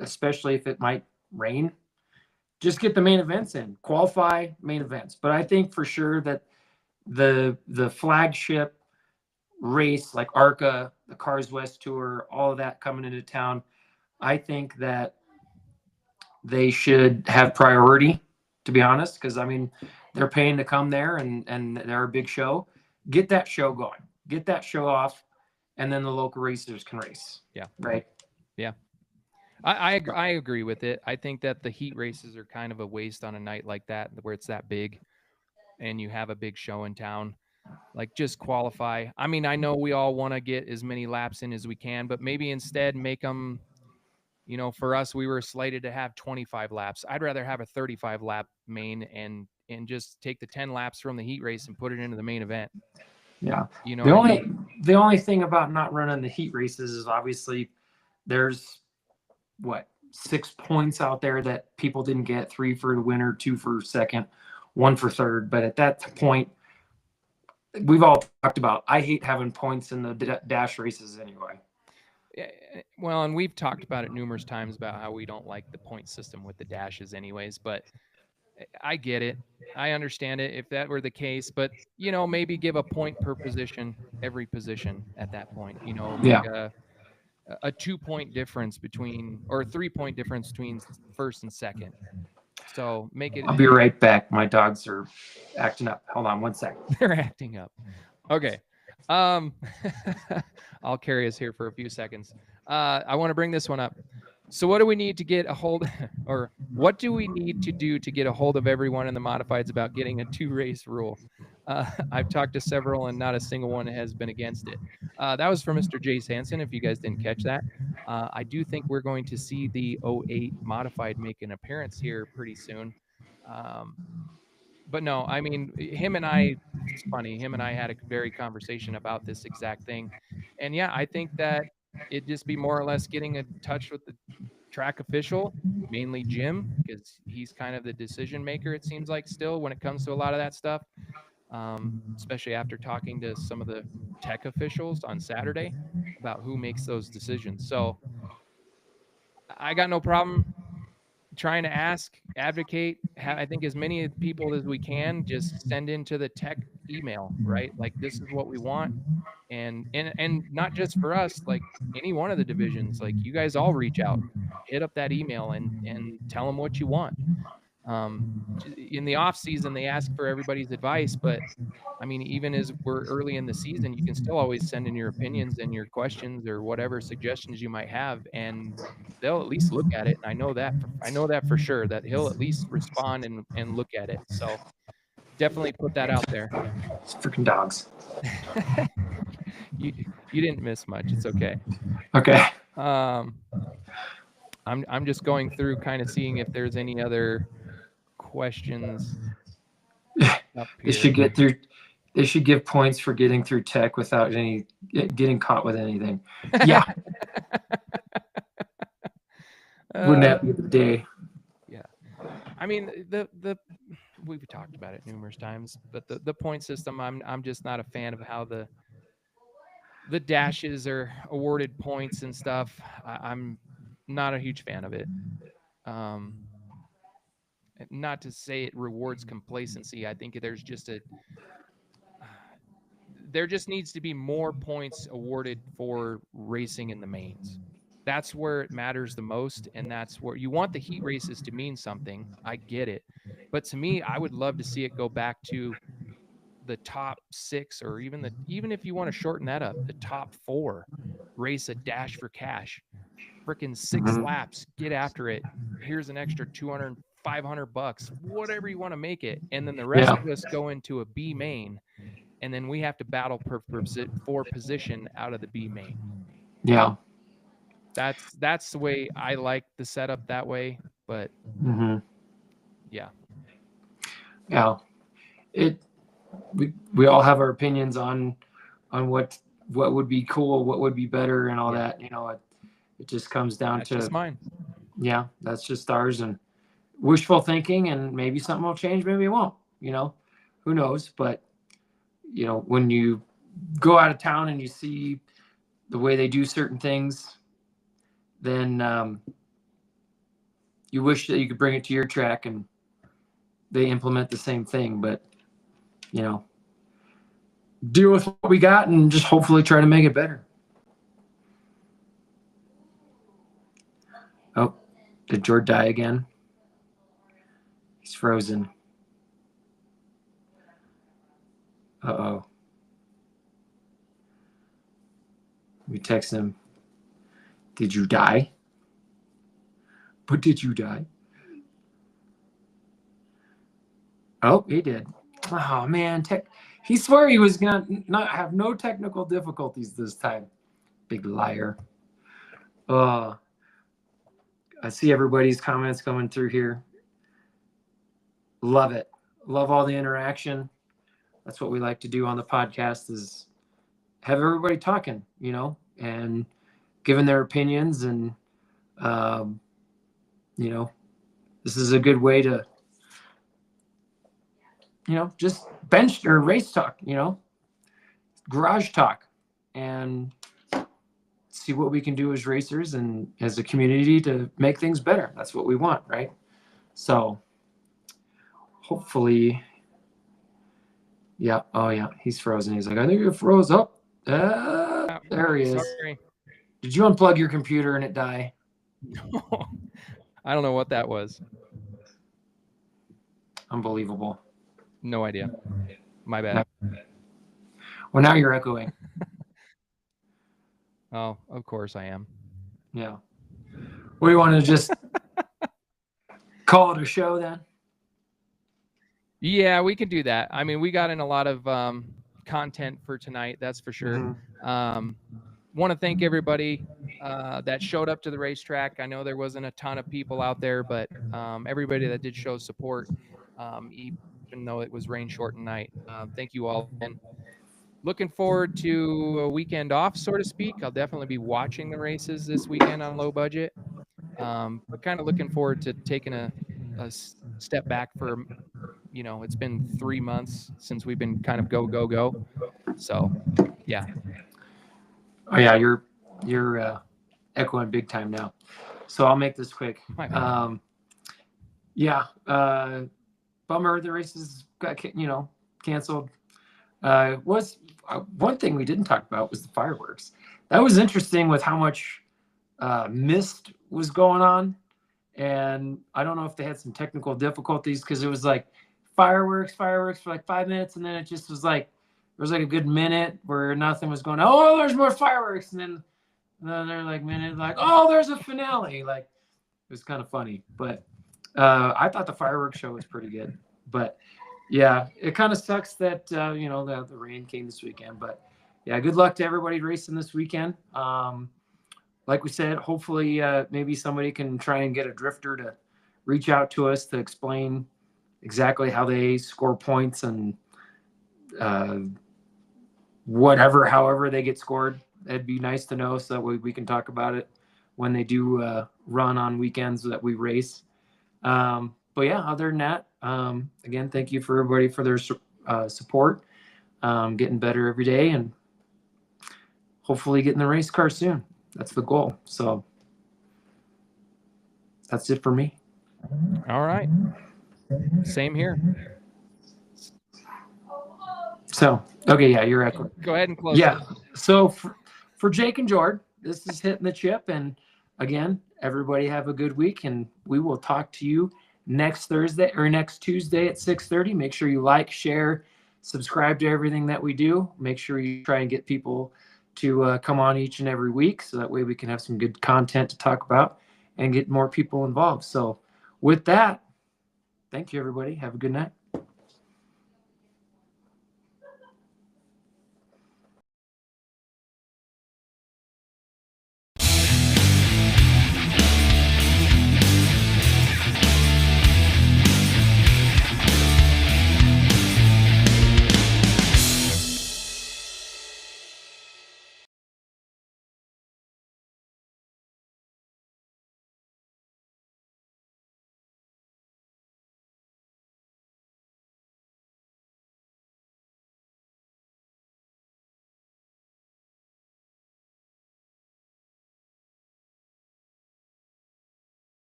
especially if it might rain, just get the main events in, qualify main events. But I think for sure that the flagship race like ARCA, the Cars West Tour, all of that coming into town, I think that they should have priority, to be honest, because I mean they're paying to come there and they're a big show. Get that show going, get that show off, and then the local racers can race. Yeah. Right. Yeah. I agree with it. I think that the heat races are kind of a waste on a night like that where it's that big and you have a big show in town. Like, just qualify. I mean, I know we all want to get as many laps in as we can, but maybe instead make them, you know, for us, we were slated to have 25 laps. I'd rather have a 35 lap main and just take the 10 laps from the heat race and put it into the main event. Yeah. You know, the only thing about not running the heat races is obviously there's 6 points out there that people didn't get, 3 for the winner, 2 for second, 1 for third. But at that point, we've all talked about, I hate having points in the dash races anyway. Well, and we've talked about it numerous times about how we don't like the point system with the dashes anyways, but I get it. I understand it if that were the case, but, you know, maybe give a point per position, every position at that point, you know, make a 2-point difference between, or a 3-point difference between first and second. So make it. I'll be right back. My dogs are acting up. Hold on 1 second. They're acting up. Okay. I'll carry us here for a few seconds. I want to bring this one up. So what do we need to get a hold, or what do we need to do to get a hold of everyone in the modifieds about getting a 2-race rule? I've talked to several and not a single one has been against it. That was from Mr. Jace Hansen, if you guys didn't catch that. I do think we're going to see the 08 modified make an appearance here pretty soon. But no, I mean, it's funny, him and I had a very conversation about this exact thing. And yeah, I think that it'd just be more or less getting in touch with the track official, mainly Jim, because he's kind of the decision maker, it seems like, still when it comes to a lot of that stuff, especially after talking to some of the tech officials on Saturday about who makes those decisions. So I got no problem trying to ask, advocate, I think as many people as we can, just send into the tech email, right? Like, this is what we want. And not just for us, like any one of the divisions, like you guys all reach out, hit up that email and tell them what you want. In the off season, they ask for everybody's advice, but I mean, even as we're early in the season, you can still always send in your opinions and your questions or whatever suggestions you might have, and they'll at least look at it. And I know that for sure, that he'll at least respond and look at it. So definitely put that out there. It's freaking dogs. You didn't miss much. It's okay. Okay. I'm just going through kind of seeing if there's any other questions up here. They should give points for getting through tech without getting caught with anything. Yeah. Wouldn't that be the day? Yeah. I mean, we've talked about it numerous times, but the point system, I'm just not a fan of how the dashes are awarded points and stuff. I'm not a huge fan of it. Not to say it rewards complacency. I think there just needs to be more points awarded for racing in the mains. That's where it matters the most, and that's where you want the heat races to mean something. I get it. But to me, I would love to see it go back to the top 6, or even if you want to shorten that up, the top 4 race a dash for cash. Freaking 6 laps, get after it. Here's an extra $200, $500, whatever you want to make it. And then the rest of us go into a B main, and then we have to battle for position out of the B main. Yeah. That's the way I like the setup that way, but yeah. We all have our opinions on what would be cool, what would be better, and all that. You know, it just comes down to just mine. Yeah, that's just ours and wishful thinking, and maybe something will change, maybe it won't. You know, who knows? But you know, when you go out of town and you see the way they do certain things, then you wish that you could bring it to your track and they implement the same thing, but you know, deal with what we got and just hopefully try to make it better. Oh, did George die again? He's frozen. Uh-oh. We text him. Did you die? But did you die? Oh, he did. Oh, man. He swore he was going to not have no technical difficulties this time. Big liar. I see everybody's comments coming through here. Love it. Love all the interaction. That's what we like to do on the podcast, is have everybody talking, you know, and giving their opinions. And, you know, this is a good way to, you know, just bench or race talk, you know, garage talk, and see what we can do as racers and as a community to make things better. That's what we want, right? So hopefully, yeah. Oh yeah, he's frozen. He's like, I think it froze up. There he is. Sorry. Did you unplug your computer and it die? No. I don't know what that was. Unbelievable. No idea. My bad. Well, now you're echoing. Oh, of course I am. Yeah. We want to just call it a show then? Yeah, we can do that. I mean, we got in a lot of content for tonight, that's for sure. Want to thank everybody that showed up to the racetrack. I know there wasn't a ton of people out there, but everybody that did show support, even though it was rain shortened night. Thank you all. And looking forward to a weekend off, so to speak. I'll definitely be watching the races this weekend on low budget. But kind of looking forward to taking a step back for, you know, it's been 3 months since we've been kind of go. So, yeah. Oh yeah, you're echoing big time now. So I'll make this quick. Yeah. Bummer the races got, you know, canceled. Was one thing we didn't talk about was the fireworks. That was interesting with how much mist was going on, and I don't know if they had some technical difficulties, because it was like fireworks for like 5 minutes, and then it just was like there was like a good minute where nothing was going on. Oh, there's more fireworks, and then another like minute, like, oh, there's a finale. Like, it was kind of funny, but I thought the fireworks show was pretty good. But yeah, it kind of sucks that you know, the rain came this weekend. But yeah, good luck to everybody racing this weekend. Like we said, hopefully maybe somebody can try and get a drifter to reach out to us to explain exactly how they score points and however they get scored. It'd be nice to know, so that we can talk about it when they do run on weekends that we race. But yeah, other than that, again, thank you for everybody for their support. Getting better every day, and hopefully getting the race car soon. That's the goal. So that's it for me. All right. Same here. So, okay, yeah, you're echoing. Go ahead and close. Yeah. So for Jake and Jordan, this is Hitting the Chip. And again, everybody have a good week, and we will talk to you next Thursday or next Tuesday at 6:30. Make sure you like, share, subscribe to everything that we do. Make sure you try and get people to come on each and every week, so that way we can have some good content to talk about and get more people involved. So with that, thank you, everybody. Have a good night.